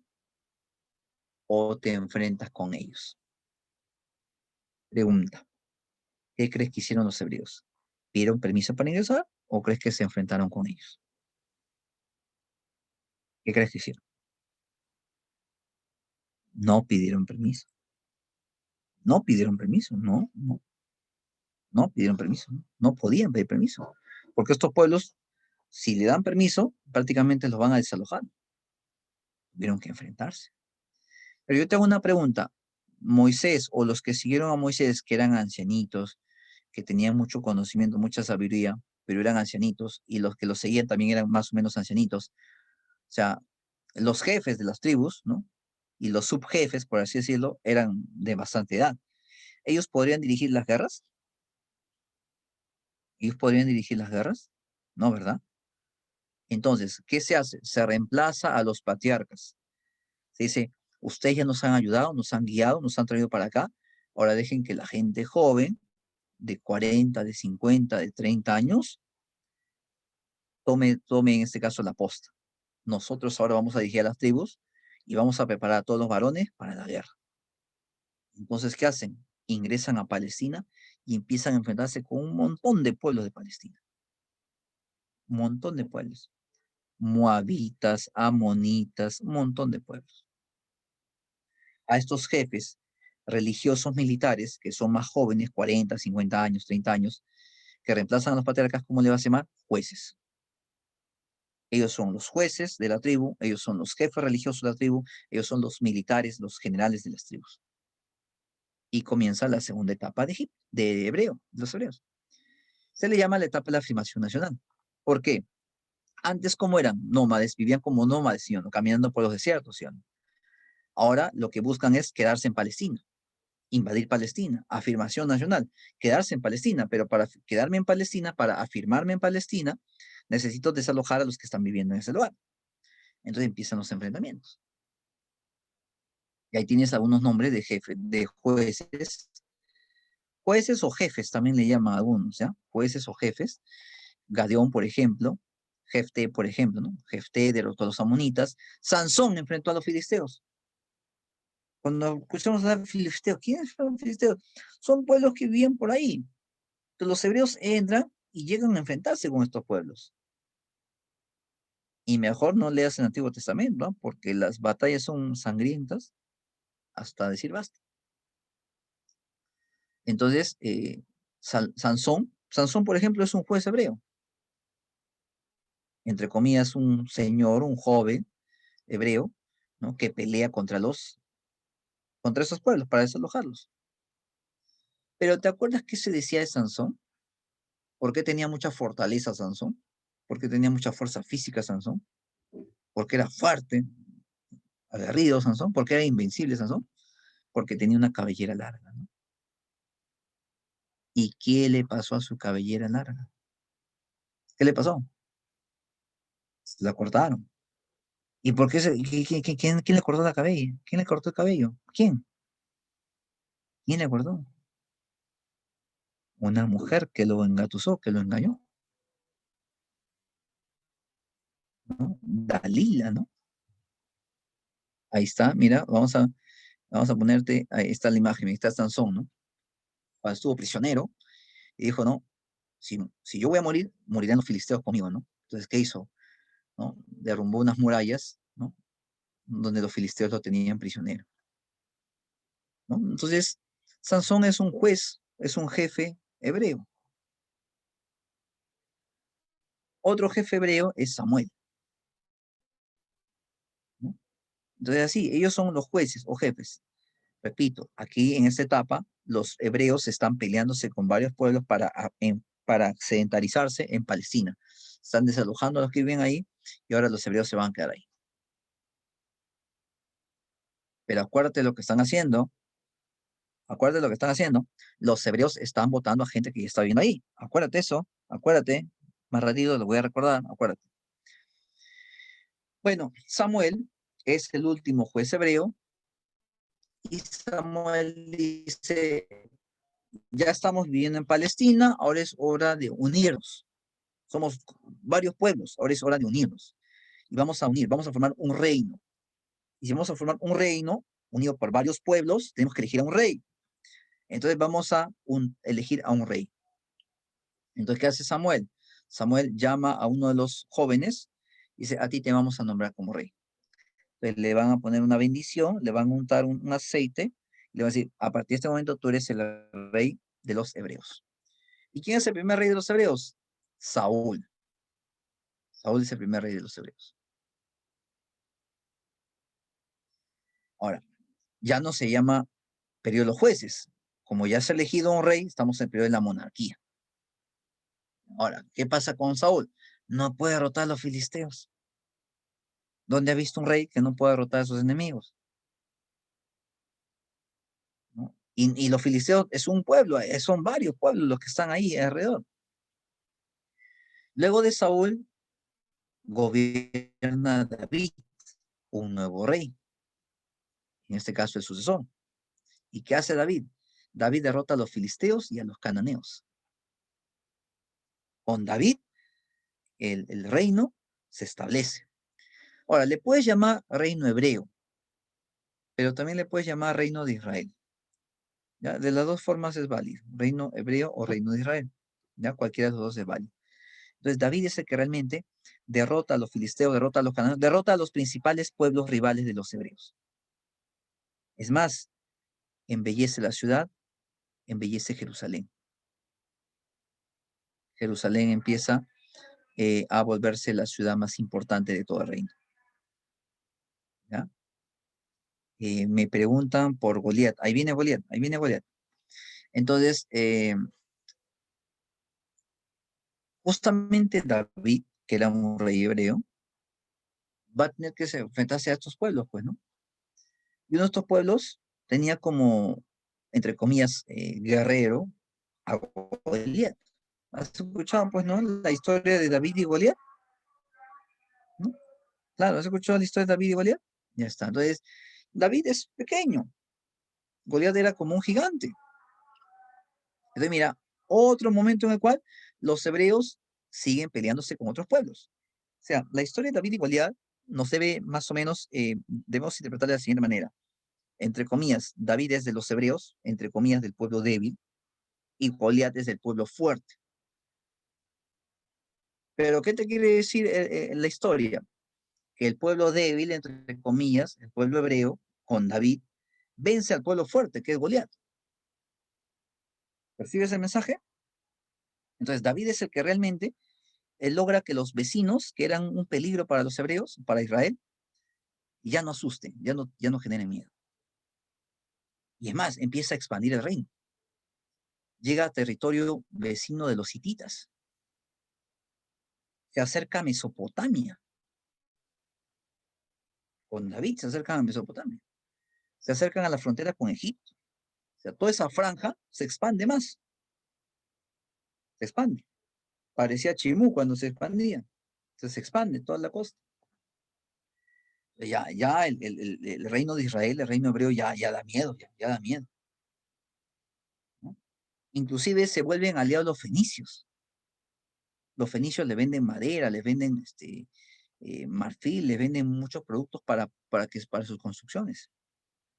o te enfrentas con ellos. Pregunta, ¿qué crees que hicieron los hebreos? ¿Pidieron permiso para ingresar o crees que se enfrentaron con ellos? ¿Qué crees que hicieron? No pidieron permiso. No pidieron permiso, no pidieron permiso, no podían pedir permiso. Porque estos pueblos, si le dan permiso, prácticamente los van a desalojar. Tuvieron que enfrentarse. Pero yo tengo una pregunta. Moisés o los que siguieron a Moisés, que eran ancianitos, que tenían mucho conocimiento, mucha sabiduría, pero eran ancianitos, y los que los seguían también eran más o menos ancianitos. O sea, los jefes de las tribus, ¿no? Y los subjefes, por así decirlo, eran de bastante edad. ¿Ellos podrían dirigir las guerras? ¿Ellos podrían dirigir las guerras? No, ¿verdad? Entonces, ¿qué se hace? Se reemplaza a los patriarcas. Se dice, ustedes ya nos han ayudado, nos han guiado, nos han traído para acá. Ahora dejen que la gente joven, de 40, de 50, de 30 años, tome en este caso la posta. Nosotros ahora vamos a dirigir a las tribus y vamos a preparar a todos los varones para la guerra. Entonces, ¿qué hacen? Ingresan a Palestina y empiezan a enfrentarse con un montón de pueblos de Palestina. Un montón de pueblos. Moabitas, amonitas, un montón de pueblos. A estos jefes religiosos militares, que son más jóvenes, 40, 50 años, 30 años, que reemplazan a los patriarcas, ¿cómo le va a llamar? Jueces. Ellos son los jueces de la tribu, ellos son los jefes religiosos de la tribu, ellos son los militares, los generales de las tribus. Y comienza la segunda etapa de Egipto, de los hebreos. Se le llama la etapa de la afirmación nacional. ¿Por qué? Antes, ¿cómo eran? Nómades, vivían como nómades, ¿sí o no? Caminando por los desiertos, ¿sí o no? Ahora lo que buscan es quedarse en Palestina, invadir Palestina, afirmación nacional, quedarse en Palestina, pero para quedarme en Palestina, para afirmarme en Palestina, necesito desalojar a los que están viviendo en ese lugar. Entonces empiezan los enfrentamientos. Y ahí tienes algunos nombres de jefes, de jueces o jefes, también le llaman a algunos, ¿ya? Jueces o jefes. Gadeón, por ejemplo, Jefté, por ejemplo, ¿no? Jefté derrotó a los amonitas. Sansón enfrentó a los filisteos. Cuando escuchamos a filisteos, ¿quiénes son los filisteos? Son pueblos que vivían por ahí. Entonces los hebreos entran y llegan a enfrentarse con estos pueblos. Y mejor no leas el Antiguo Testamento, ¿no? Porque las batallas son sangrientas hasta decir basta. Entonces, Sansón, por ejemplo, es un juez hebreo. Entre comillas, un señor, un joven hebreo, ¿no? Que pelea contra esos pueblos para desalojarlos. Pero ¿te acuerdas qué se decía de Sansón? ¿Por qué tenía mucha fortaleza Sansón? ¿Por qué tenía mucha fuerza física Sansón? ¿Por qué era fuerte, aguerrido Sansón? ¿Por qué era invencible Sansón? Porque tenía una cabellera larga, ¿no? ¿Y qué le pasó a su cabellera larga? ¿Qué le pasó? Se la cortaron. ¿Y por qué quién le cortó la cabella? ¿Quién le cortó el cabello? ¿Quién? ¿Quién le cortó? Una mujer que lo engatusó, que lo engañó, ¿no? Dalila, ¿no? Ahí está, mira, vamos a ponerte, ahí está la imagen, ahí está Sansón, ¿no? Cuando estuvo prisionero, y dijo, no, si yo voy a morir, morirán los filisteos conmigo, ¿no? Entonces, ¿qué hizo? ¿No? Derrumbó unas murallas, ¿no? Donde los filisteos lo tenían prisionero, ¿no? Entonces, Sansón es un juez, es un jefe hebreo. Otro jefe hebreo es Samuel, ¿no? Entonces, así, ellos son los jueces o jefes. Repito, aquí en esta etapa, los hebreos están peleándose con varios pueblos para sedentarizarse en Palestina. Están desalojando a los que viven ahí y ahora los hebreos se van a quedar ahí. Pero acuérdate de lo que están haciendo. Acuérdate de lo que están haciendo. Los hebreos están votando a gente que ya está viviendo ahí. Acuérdate eso. Acuérdate. Más ratito lo voy a recordar. Acuérdate. Bueno, Samuel es el último juez hebreo y Samuel dice, ya estamos viviendo en Palestina, ahora es hora de unirnos. Somos varios pueblos, ahora es hora de unirnos. Y vamos a unir, vamos a formar un reino. Y si vamos a formar un reino unido por varios pueblos, tenemos que elegir a un rey. Entonces vamos a elegir a un rey. Entonces, ¿qué hace Samuel? Samuel llama a uno de los jóvenes y dice, a ti te vamos a nombrar como rey. Entonces le van a poner una bendición, le van a untar un aceite, y le van a decir, a partir de este momento tú eres el rey de los hebreos. ¿Y quién es el primer rey de los hebreos? Saúl. Saúl es el primer rey de los hebreos. Ahora, ya no se llama periodo de los jueces. Como ya se ha elegido un rey, estamos en el periodo de la monarquía. Ahora, ¿qué pasa con Saúl? No puede derrotar a los filisteos. ¿Dónde ha visto un rey que no puede derrotar a sus enemigos? ¿No? Y los filisteos es un pueblo, son varios pueblos los que están ahí alrededor. Luego de Saúl, gobierna David, un nuevo rey. En este caso, el sucesor. ¿Y qué hace David? David derrota a los filisteos y a los cananeos. Con David, el reino se establece. Ahora, le puedes llamar reino hebreo, pero también le puedes llamar reino de Israel. ¿Ya? De las dos formas es válido, reino hebreo o reino de Israel. ¿Ya? Cualquiera de los dos es válido. Entonces David es el que realmente derrota a los filisteos, derrota a los cananeos, derrota a los principales pueblos rivales de los hebreos. Es más, embellece la ciudad, embellece Jerusalén. Jerusalén empieza a volverse la ciudad más importante de todo el reino. ¿Ya? Me preguntan por Goliat. Ahí viene Goliat, ahí viene Goliat. Entonces, justamente David, que era un rey hebreo, va a tener que enfrentarse a estos pueblos, pues, ¿no? Y uno de estos pueblos tenía como, entre comillas, guerrero a Goliat. ¿Has escuchado, pues, no? La historia de David y Goliat, ¿no? Claro, ¿has escuchado la historia de David y Goliat? Ya está. Entonces, David es pequeño. Goliat era como un gigante. Entonces, mira, otro momento en el cual los hebreos siguen peleándose con otros pueblos. O sea, la historia de David y Goliat nos debe más o menos, debemos interpretarla de la siguiente manera. Entre comillas, David es de los hebreos, entre comillas, del pueblo débil, y Goliat es del pueblo fuerte. Pero, ¿qué te quiere decir la historia? Que el pueblo débil, entre comillas, el pueblo hebreo, con David, vence al pueblo fuerte, que es Goliat. ¿Percibes el mensaje? Entonces, David es el que realmente él logra que los vecinos, que eran un peligro para los hebreos, para Israel, ya no asusten, ya no generen miedo. Y es más, empieza a expandir el reino. Llega a territorio vecino de los hititas. Se acerca a Mesopotamia. Con David se acercan a Mesopotamia. Se acercan a la frontera con Egipto. O sea, toda esa franja se expande más. Se expande. Parecía Chimú cuando se expandía. Entonces se expande toda la costa. Ya el reino de Israel, el reino hebreo, ya da miedo, ya da miedo. ¿No? Inclusive se vuelven aliados los fenicios. Los fenicios le venden madera, les venden marfil, les venden muchos productos para sus construcciones.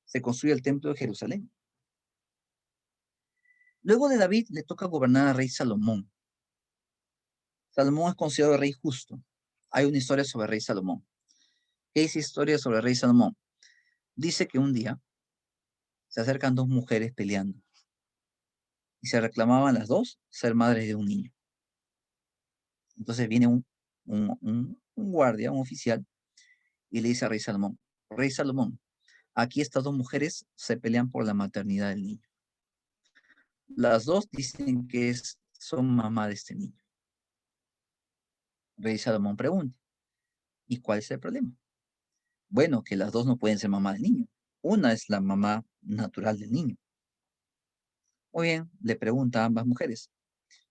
Se construye el templo de Jerusalén. Luego de David le toca gobernar al rey Salomón. Salomón es considerado el rey justo. Hay una historia sobre el rey Salomón. ¿Qué dice historia sobre el rey Salomón? Dice que un día se acercan dos mujeres peleando y se reclamaban las dos ser madres de un niño. Entonces viene un guardia, un oficial, y le dice al rey Salomón, aquí estas dos mujeres se pelean por la maternidad del niño. Las dos dicen que son mamá de este niño. Rey Salomón pregunta, ¿y cuál es el problema? Bueno, que las dos no pueden ser mamá del niño. Una es la mamá natural del niño. Muy bien, le pregunta a ambas mujeres,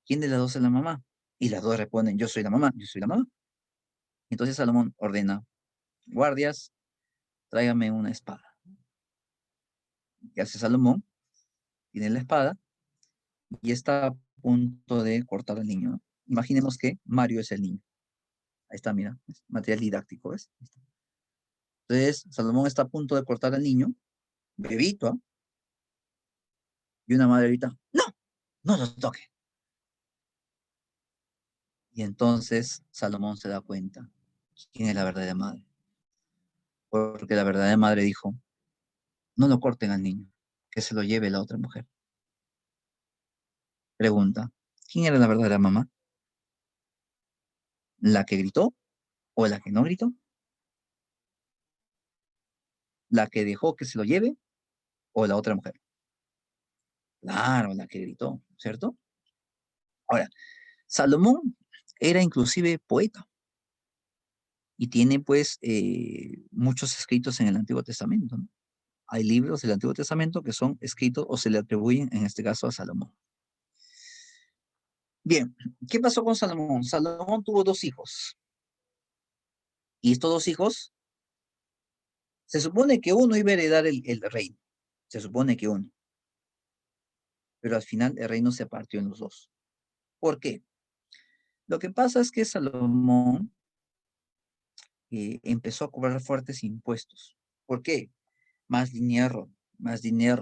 ¿quién de las dos es la mamá? Y las dos responden, yo soy la mamá, yo soy la mamá. Entonces Salomón ordena, guardias, tráigame una espada. ¿Qué hace Salomón? Tiene la espada y está a punto de cortar al niño, ¿no? Imaginemos que Mario es el niño. Ahí está, mira, material didáctico, ¿ves? Entonces, Salomón está a punto de cortar al niño, bebito, ¿eh? Y una madre grita, ¡no! ¡No lo toque! Y entonces Salomón se da cuenta quién es la verdadera madre. Porque la verdadera madre dijo, no lo corten al niño, que se lo lleve la otra mujer. Pregunta, ¿quién era la verdadera mamá? ¿La que gritó o la que no gritó? ¿La que dejó que se lo lleve o la otra mujer? Claro, la que gritó, ¿cierto? Ahora, Salomón era inclusive poeta y tiene pues muchos escritos en el Antiguo Testamento, ¿no? Hay libros del Antiguo Testamento que son escritos o se le atribuyen, en este caso, a Salomón. Bien, ¿qué pasó con Salomón? Salomón tuvo dos hijos. Y estos dos hijos, se supone que uno iba a heredar el reino. Se supone que uno. Pero al final el reino se partió en los dos. ¿Por qué? Lo que pasa es que Salomón empezó a cobrar fuertes impuestos. ¿Por qué? Más dinero,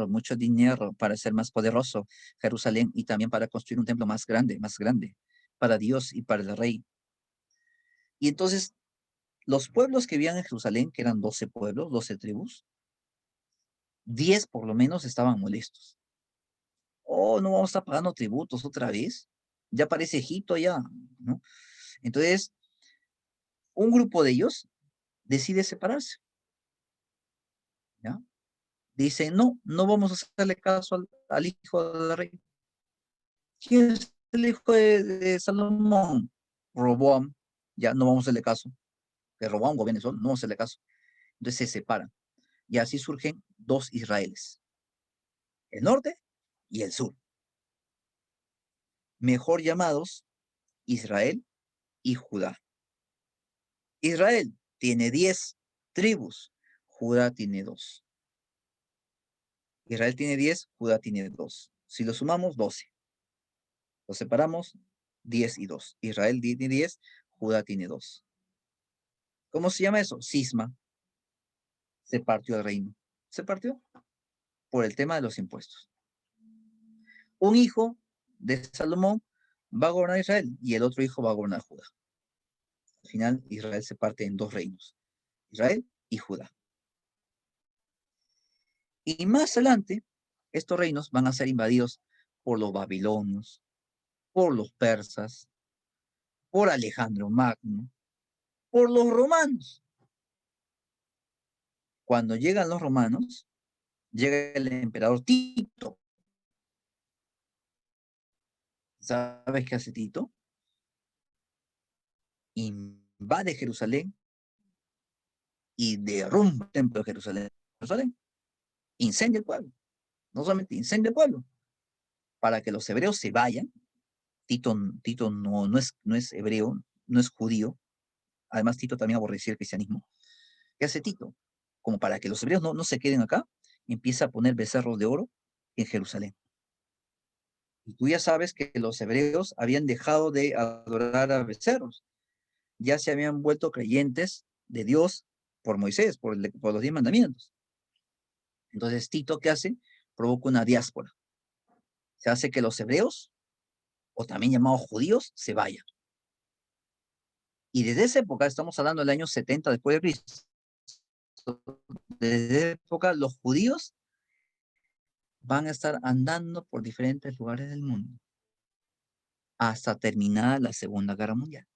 mucho dinero para ser más poderoso Jerusalén y también para construir un templo más grande, más grande. para Dios y para el rey. Y entonces, los pueblos que vivían en Jerusalén, que eran 12 pueblos, 12 tribus, 10 por lo menos estaban molestos. Oh, no vamos a estar pagando tributos otra vez. Ya parece Egipto ya, ¿no? Entonces, un grupo de ellos decide separarse, ¿ya? Dice, no, no vamos a hacerle caso al hijo del rey. ¿Quién es el hijo de Salomón? Roboam. Ya no vamos a hacerle caso. Que Roboam gobierne solo, no vamos a hacerle caso. Entonces se separan. Y así surgen dos Israeles, el norte y el sur, mejor llamados Israel y Judá. Israel tiene 10 tribus, Judá tiene 2. Israel tiene 10, Judá tiene 2. Si lo sumamos, 12. Lo separamos, 10 y 2. Israel tiene 10, Judá tiene 2. ¿Cómo se llama eso? Cisma. Se partió el reino. Se partió por el tema de los impuestos. Un hijo de Salomón va a gobernar Israel y el otro hijo va a gobernar Judá. Al final, Israel se parte en 2 reinos, Israel y Judá. Y más adelante, estos reinos van a ser invadidos por los babilonios, por los persas, por Alejandro Magno, por los romanos. Cuando llegan los romanos, llega el emperador Tito. ¿Sabes qué hace Tito? Invade Jerusalén y derrumba el templo de Jerusalén. Incendia el pueblo. No solamente incendia el pueblo, para que los hebreos se vayan. Tito no es hebreo, no es judío. Además, Tito también aborrecía el cristianismo. ¿Qué hace Tito? Como para que los hebreos no se queden acá, empieza a poner becerros de oro en Jerusalén. Y tú ya sabes que los hebreos habían dejado de adorar a becerros. Ya se habían vuelto creyentes de Dios por Moisés, por los 10 mandamientos. Entonces, Tito, ¿qué hace? Provoca una diáspora. Se hace que los hebreos, o también llamados judíos, se vayan. Y desde esa época, estamos hablando del año 70 después de Cristo, desde esa época los judíos van a estar andando por diferentes lugares del mundo hasta terminada la Segunda Guerra Mundial.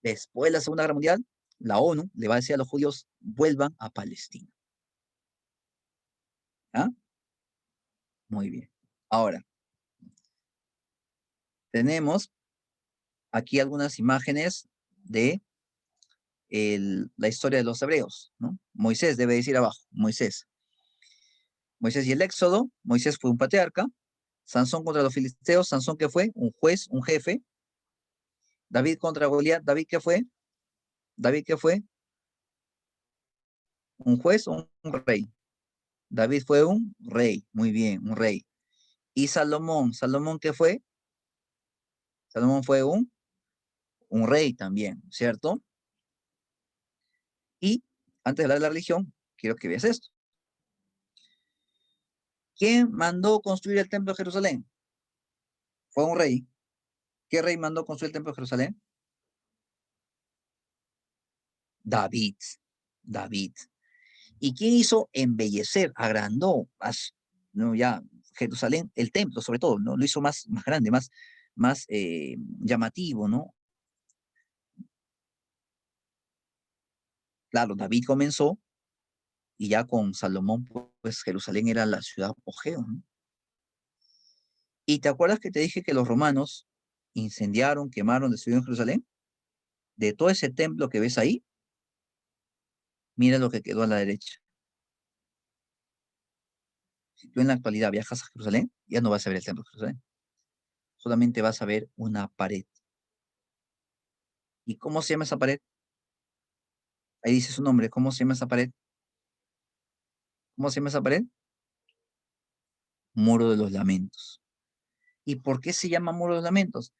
Después de la Segunda Guerra Mundial, la ONU le va a decir a los judíos, vuelvan a Palestina. ¿Ah? Muy bien. Ahora, tenemos aquí algunas imágenes de la historia de los hebreos, ¿no? Moisés debe decir abajo, Moisés y el Éxodo. Moisés fue un patriarca. Sansón contra los filisteos. Sansón, ¿qué fue? Un juez, un jefe. David contra Goliat. David, ¿qué fue? David, ¿qué fue? Un juez, un rey. David fue un rey. Muy bien, un rey. Y Salomón, ¿qué fue? Salomón fue un rey también, ¿cierto? Y antes de hablar de la religión, quiero que veas esto. ¿Quién mandó construir el templo de Jerusalén? Fue un rey. ¿Qué rey mandó construir el templo de Jerusalén? David. ¿Y quién hizo embellecer, agrandó, no, ya, Jerusalén, el templo sobre todo, ¿no? Lo hizo más grande, más llamativo, ¿no? Claro, David comenzó y ya con Salomón, pues Jerusalén era la ciudad apogeo, ¿no? ¿Y te acuerdas que te dije que los romanos incendiaron, quemaron, destruyeron Jerusalén? De todo ese templo que ves ahí, mira lo que quedó a la derecha. Si tú en la actualidad viajas a Jerusalén, ya no vas a ver el templo de Jerusalén. Solamente vas a ver una pared. ¿Y cómo se llama esa pared? Ahí dice su nombre. ¿Cómo se llama esa pared? ¿Cómo se llama esa pared? Muro de los Lamentos. ¿Y por qué se llama Muro de los Lamentos?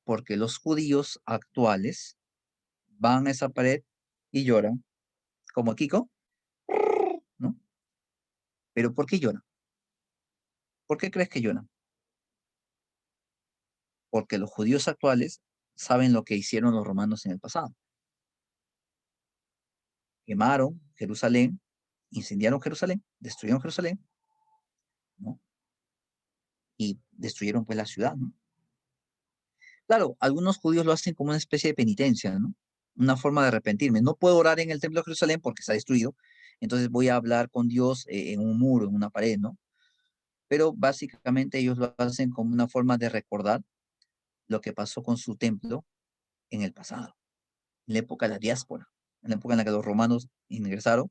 Porque los judíos actuales van a esa pared y lloran, como Kiko, ¿no? Pero ¿por qué lloran? ¿Por qué crees que lloran? Porque los judíos actuales saben lo que hicieron los romanos en el pasado. Quemaron Jerusalén, incendiaron Jerusalén, destruyeron Jerusalén, ¿no? Y destruyeron pues la ciudad, ¿no? Claro, algunos judíos lo hacen como una especie de penitencia, ¿no? Una forma de arrepentirme. No puedo orar en el templo de Jerusalén porque está destruido, entonces voy a hablar con Dios en un muro, en una pared, ¿no? Pero básicamente ellos lo hacen como una forma de recordar lo que pasó con su templo en el pasado, en la época de la diáspora, en la época en la que los romanos ingresaron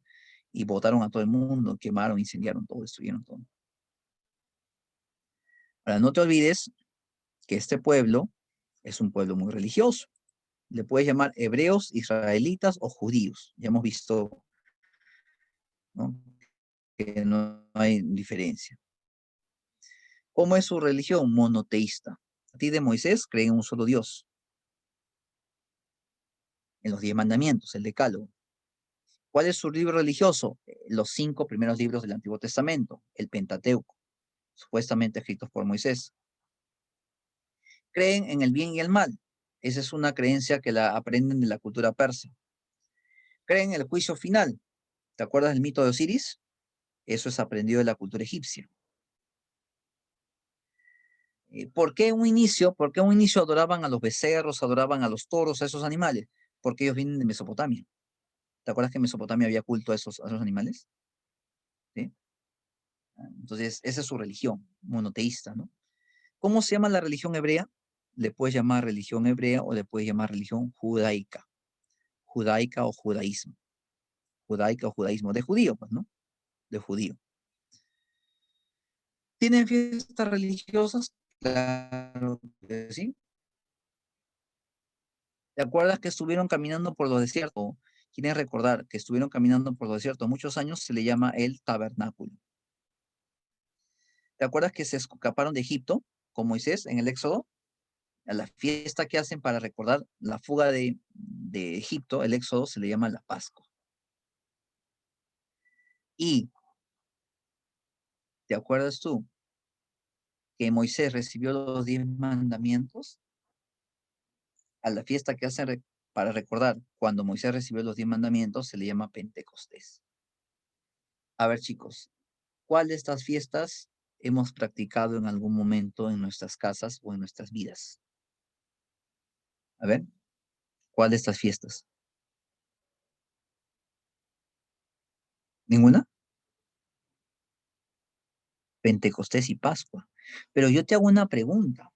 y botaron a todo el mundo, quemaron, incendiaron todo, destruyeron todo. Ahora, no te olvides que este pueblo es un pueblo muy religioso. Le puedes llamar hebreos, israelitas o judíos. Ya hemos visto, ¿no?, que no hay diferencia. ¿Cómo es su religión? Monoteísta. A ti de Moisés creen en un solo Dios. En los 10 mandamientos, el Decálogo. ¿Cuál es su libro religioso? Los 5 primeros libros del Antiguo Testamento, el Pentateuco, supuestamente escritos por Moisés. Creen en el bien y el mal. Esa es una creencia que la aprenden de la cultura persa. Creen en el juicio final. ¿Te acuerdas del mito de Osiris? Eso es aprendido de la cultura egipcia. ¿Por qué un inicio adoraban a los becerros, adoraban a los toros, a esos animales? Porque ellos vienen de Mesopotamia. ¿Te acuerdas que en Mesopotamia había culto a esos animales? ¿Sí? Entonces, esa es su religión, monoteísta, ¿no? ¿Cómo se llama la religión hebrea? Le puedes llamar religión hebrea o le puedes llamar religión judaica. Judaica o judaísmo. Judaica o judaísmo. De judío, pues, ¿no? De judío. ¿Tienen fiestas religiosas? Claro que sí. ¿Te acuerdas que estuvieron caminando por los desiertos? ¿Quieren recordar que estuvieron caminando por los desiertos muchos años? Se le llama el tabernáculo. ¿Te acuerdas que se escaparon de Egipto con Moisés en el Éxodo? A la fiesta que hacen para recordar la fuga de Egipto, el Éxodo, se le llama la Pascua. Y, ¿te acuerdas tú que Moisés recibió los 10 mandamientos? A la fiesta que hacen para recordar cuando Moisés recibió los 10 mandamientos se le llama Pentecostés. A ver, chicos, ¿cuál de estas fiestas hemos practicado en algún momento en nuestras casas o en nuestras vidas? A ver, ¿cuál de estas fiestas? ¿Ninguna? Pentecostés y Pascua. Pero yo te hago una pregunta.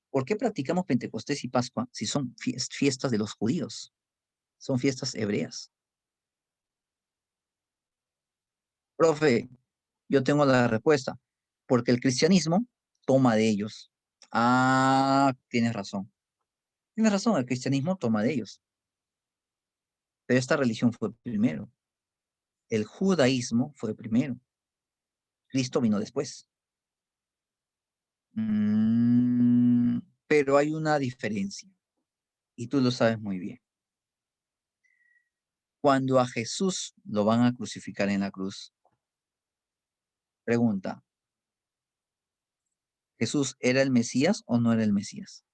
¿Por qué practicamos Pentecostés y Pascua si son fiestas de los judíos? Son fiestas hebreas. Profe, yo tengo la respuesta. Porque el cristianismo toma de ellos. Ah, tienes razón. Tienes razón, el cristianismo toma de ellos. Pero esta religión fue primero. El judaísmo fue primero. Cristo vino después. Pero hay una diferencia. Y tú lo sabes muy bien. Cuando a Jesús lo van a crucificar en la cruz, pregunta, ¿Jesús era el Mesías o no era el Mesías?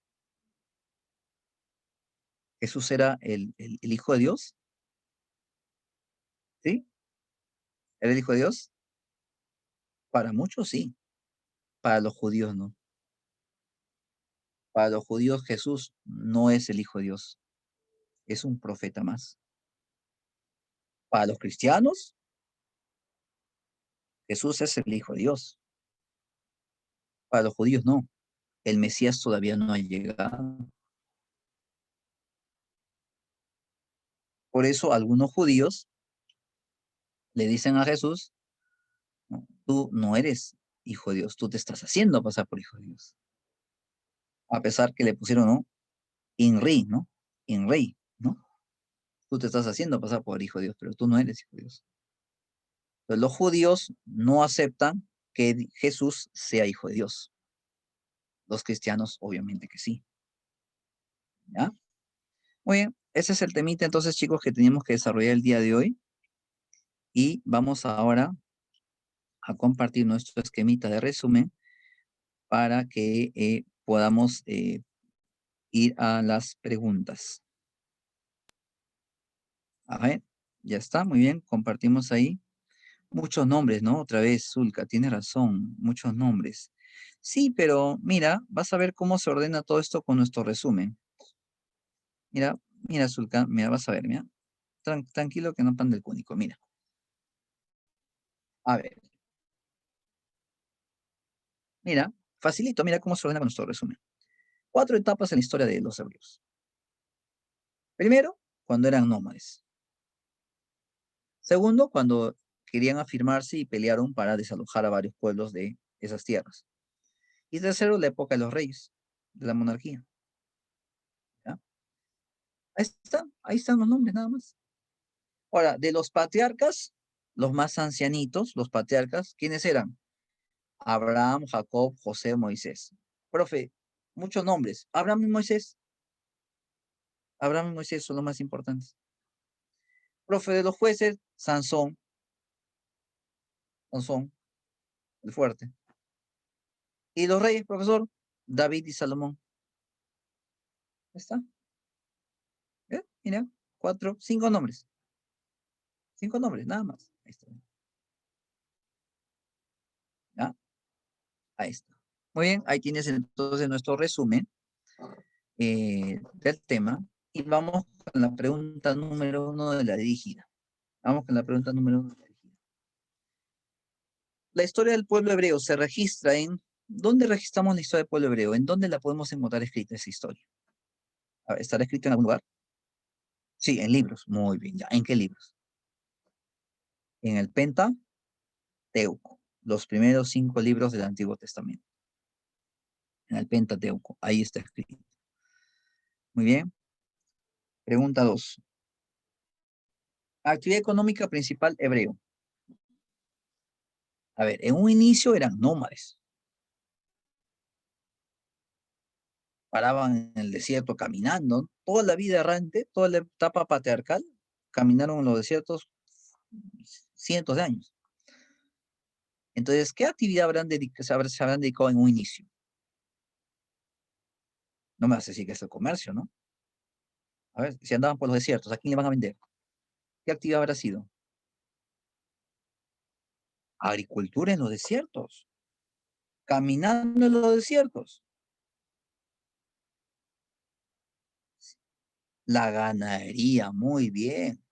¿Jesús era el Hijo de Dios? ¿Sí? ¿Era el Hijo de Dios? Para muchos sí, para los judíos no. Para los judíos Jesús no es el Hijo de Dios, es un profeta más. Para los cristianos, Jesús es el Hijo de Dios. Para los judíos no, el Mesías todavía no ha llegado. Por eso algunos judíos le dicen a Jesús, no, tú no eres hijo de Dios, tú te estás haciendo pasar por hijo de Dios. A pesar que le pusieron, ¿no? Inri, ¿no? Inri, ¿no? Tú te estás haciendo pasar por hijo de Dios, pero tú no eres hijo de Dios. Entonces, los judíos no aceptan que Jesús sea hijo de Dios. Los cristianos, obviamente que sí. ¿Ya? Muy bien, ese es el temita entonces, chicos, que teníamos que desarrollar el día de hoy. Y vamos ahora a compartir nuestro esquemita de resumen para que podamos ir a las preguntas. A ver, ya está, muy bien, compartimos ahí. Muchos nombres, ¿no? Otra vez, Zulka, tiene razón, muchos nombres. Sí, pero mira, vas a ver cómo se ordena todo esto con nuestro resumen. Mira, mira, Zulka, mira, vas a ver, mira. Tranquilo que no pan del cúnico, mira. A ver, mira, facilito, mira cómo se ordena con nuestro resumen. 4 etapas en la historia de los hebreos. Primero, cuando eran nómades. Segundo, cuando querían afirmarse y pelearon para desalojar a varios pueblos de esas tierras. Y tercero, la época de los reyes, de la monarquía. ¿Ya? Ahí están los nombres nada más. Ahora, de los patriarcas, los más ancianitos, los patriarcas, ¿quiénes eran? Abraham, Jacob, José, Moisés. Profe, muchos nombres. Abraham y Moisés. Abraham y Moisés son los más importantes. Profe, de los jueces, Sansón, el fuerte. Y los reyes, profesor, David y Salomón. Ahí está. Mira, 4, 5 nombres. 5 nombres, nada más. Ahí está. ¿Ya? Ahí está. Muy bien, ahí tienes entonces nuestro resumen del tema. Y vamos con la pregunta número 1 de la dirigida. Vamos con la pregunta número 1 de la dirigida. La historia del pueblo hebreo se registra en... ¿Dónde registramos la historia del pueblo hebreo? ¿En dónde la podemos encontrar escrita esa historia? A ver, ¿estará escrita en algún lugar? Sí, en libros. Muy bien, ya. ¿En qué libros? En el Pentateuco, los primeros 5 libros del Antiguo Testamento. En el Pentateuco, ahí está escrito. Muy bien. Pregunta 2. Actividad económica principal hebreo. A ver, en un inicio eran nómades. Paraban en el desierto caminando. Toda la vida errante, toda la etapa patriarcal, caminaron en los desiertos cientos de años. Entonces, ¿qué actividad se habrán dedicado en un inicio? No me vas a decir que es el comercio, ¿no? A ver, si andaban por los desiertos, ¿a quién le van a vender? ¿Qué actividad habrá sido? Agricultura en los desiertos. Caminando en los desiertos. La ganadería, muy bien.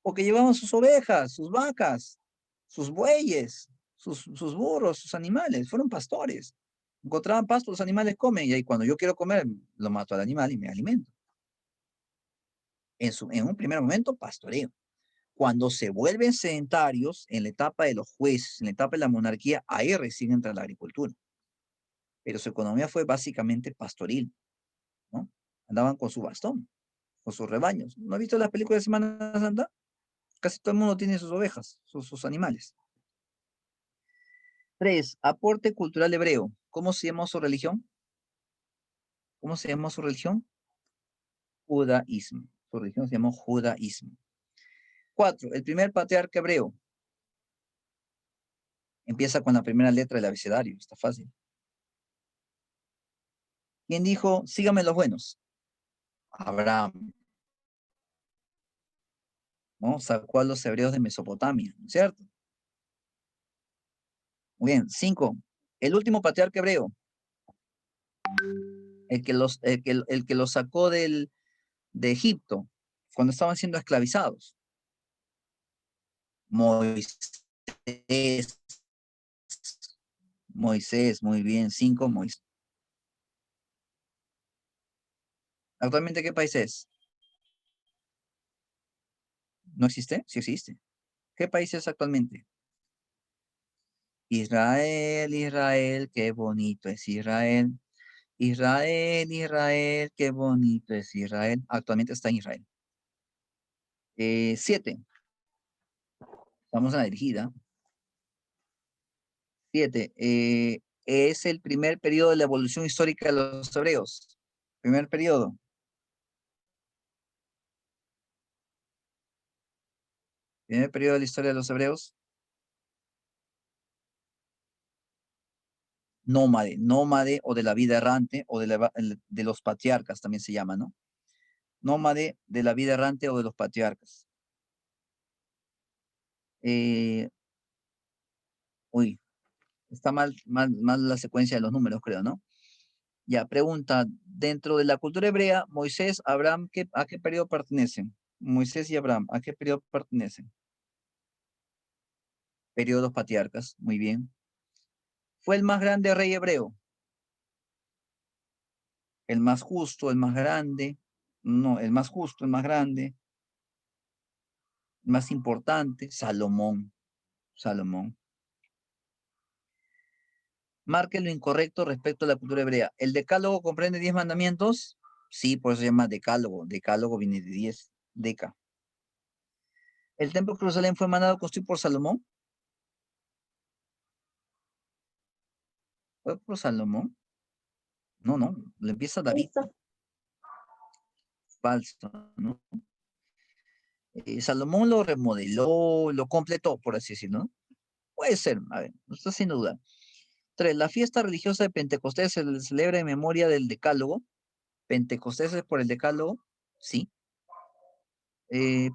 Porque llevaban sus ovejas, sus vacas, sus bueyes, sus burros, sus animales. Fueron pastores. Encontraban pasto, los animales comen. Y ahí cuando yo quiero comer, lo mato al animal y me alimento. En un primer momento, pastoreo. Cuando se vuelven sedentarios, en la etapa de los jueces, en la etapa de la monarquía, ahí recién entra la agricultura. Pero su economía fue básicamente pastoril, ¿no? Andaban con su bastón, con sus rebaños. ¿No has visto las películas de Semana Santa? Casi todo el mundo tiene sus ovejas, sus animales. 3. Aporte cultural hebreo. ¿Cómo se llama su religión? ¿Cómo se llama su religión? Judaísmo. Su religión se llamó judaísmo. 4. El primer patriarca hebreo. Empieza con la primera letra del abecedario. Está fácil. ¿Quién dijo, síganme los buenos? Abraham. ¿No? Sacó a los hebreos de Mesopotamia, ¿no es cierto? Muy bien. 5. El último patriarca hebreo. El que los sacó de Egipto cuando estaban siendo esclavizados. Moisés. Moisés, muy bien. 5, Moisés. ¿Actualmente qué país es? ¿No existe? Sí existe. ¿Qué país es actualmente? Israel, Israel, qué bonito es Israel. Israel, Israel, qué bonito es Israel. Actualmente está en Israel. 7. Estamos en la dirigida. 7. Es el primer periodo de la evolución histórica de los hebreos. Primer periodo. Primer periodo de la historia de los hebreos. nómade o de la vida errante o de los patriarcas también se llama, ¿no? Nómade de la vida errante o de los patriarcas. Uy, está mal la secuencia de los números, creo, ¿no? Ya, pregunta, dentro de la cultura hebrea, Moisés, Abraham, ¿a qué periodo pertenecen? Moisés y Abraham, ¿a qué periodo pertenecen? Periodo de los patriarcas, muy bien. ¿Fue el más grande rey hebreo? ¿El más justo, el más grande? No, el más justo, el más grande, el más importante, Salomón. Salomón. Marque lo incorrecto respecto a la cultura hebrea. ¿El decálogo comprende 10 mandamientos? Sí, por eso se llama decálogo. Decálogo viene de 10, deca. ¿El templo de Jerusalén fue mandado a construir por Salomón? ¿Fue por Salomón? No, lo empieza David. Listo. Falso, ¿no? Salomón lo remodeló, lo completó, por así decirlo, ¿no? Puede ser, a ver, no está sin duda. 3. La fiesta religiosa de Pentecostés se celebra en memoria del decálogo. ¿Pentecostés es por el decálogo? Sí.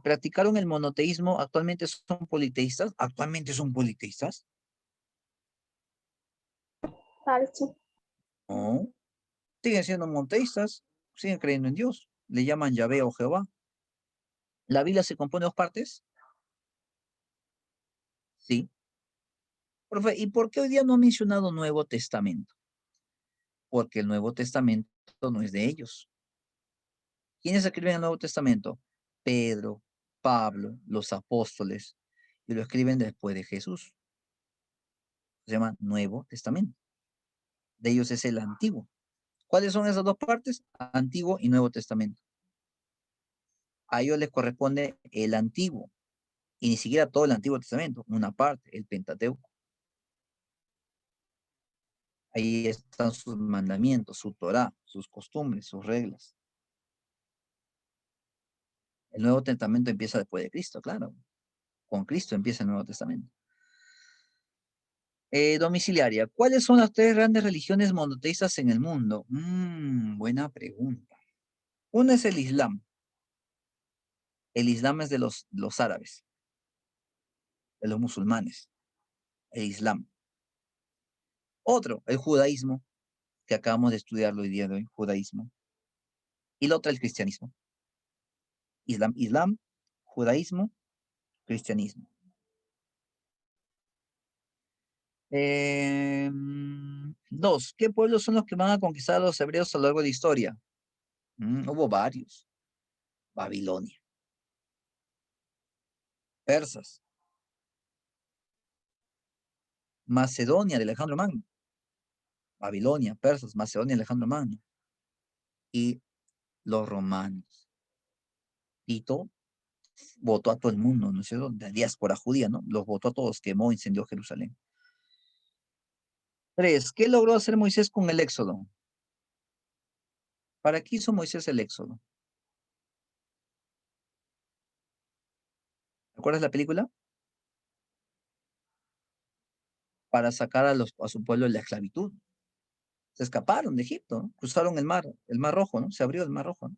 ¿Practicaron el monoteísmo? ¿Actualmente son politeístas? ¿Actualmente son politeístas? Falso. No. Siguen siendo monoteístas, siguen creyendo en Dios. Le llaman Yahvé o Jehová. ¿La Biblia se compone de 2 partes? Sí. Profe, ¿y por qué hoy día no ha mencionado Nuevo Testamento? Porque el Nuevo Testamento no es de ellos. ¿Quiénes escriben el Nuevo Testamento? Pedro, Pablo, los apóstoles, y lo escriben después de Jesús. Se llama Nuevo Testamento. De ellos es el Antiguo. ¿Cuáles son esas 2 partes? Antiguo y Nuevo Testamento. A ellos les corresponde el Antiguo, y ni siquiera todo el Antiguo Testamento, una parte, el Pentateuco. Ahí están sus mandamientos, su Torá, sus costumbres, sus reglas. El Nuevo Testamento empieza después de Cristo, claro. Con Cristo empieza el Nuevo Testamento. Domiciliaria. ¿Cuáles son las 3 grandes religiones monoteístas en el mundo? Buena pregunta. Una es el Islam. El Islam es de los árabes, de los musulmanes. El Islam. Otro, el judaísmo, que acabamos de estudiarlo hoy día de hoy, judaísmo. Y la otra, el cristianismo. Islam, judaísmo, cristianismo. 2. ¿Qué pueblos son los que van a conquistar a los hebreos a lo largo de la historia? Hubo varios. Babilonia. Persas. Macedonia de Alejandro Magno. Babilonia, persas, Macedonia, Alejandro Magno. Y los romanos. Tito votó a todo el mundo, ¿no es cierto? De la diáspora judía, ¿no? Los votó a todos, quemó, incendió Jerusalén. 3. ¿Qué logró hacer Moisés con el Éxodo? ¿Para qué hizo Moisés el Éxodo? ¿Recuerdas la película? Para sacar a su pueblo de la esclavitud. Se escaparon de Egipto, ¿no? Cruzaron el mar Rojo, ¿no? Se abrió el mar Rojo, ¿no?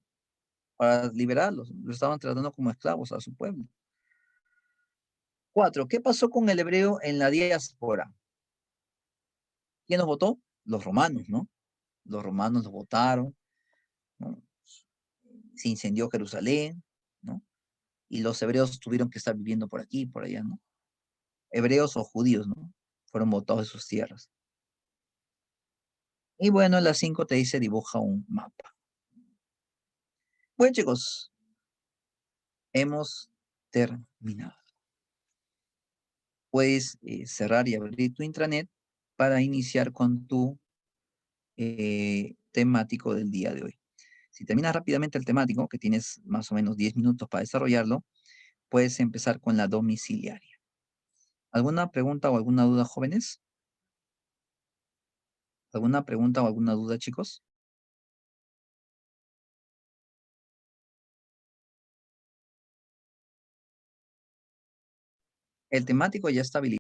Para liberarlos. Los estaban tratando como esclavos a su pueblo. 4. ¿Qué pasó con el hebreo en la diáspora? ¿Quién los votó? Los romanos, ¿no? Los romanos los votaron, ¿no? Se incendió Jerusalén, ¿no? Y los hebreos tuvieron que estar viviendo por aquí y por allá, ¿no? Hebreos o judíos, ¿no? Fueron votados de sus tierras. Y bueno, en la 5 te dice dibuja un mapa. Bueno, chicos, hemos terminado. Puedes cerrar y abrir tu intranet para iniciar con tu temático del día de hoy. Si terminas rápidamente el temático, que tienes más o menos 10 minutos para desarrollarlo, puedes empezar con la domiciliaria. ¿Alguna pregunta o alguna duda, jóvenes? ¿Alguna pregunta o alguna duda, chicos? El temático ya está habilitado.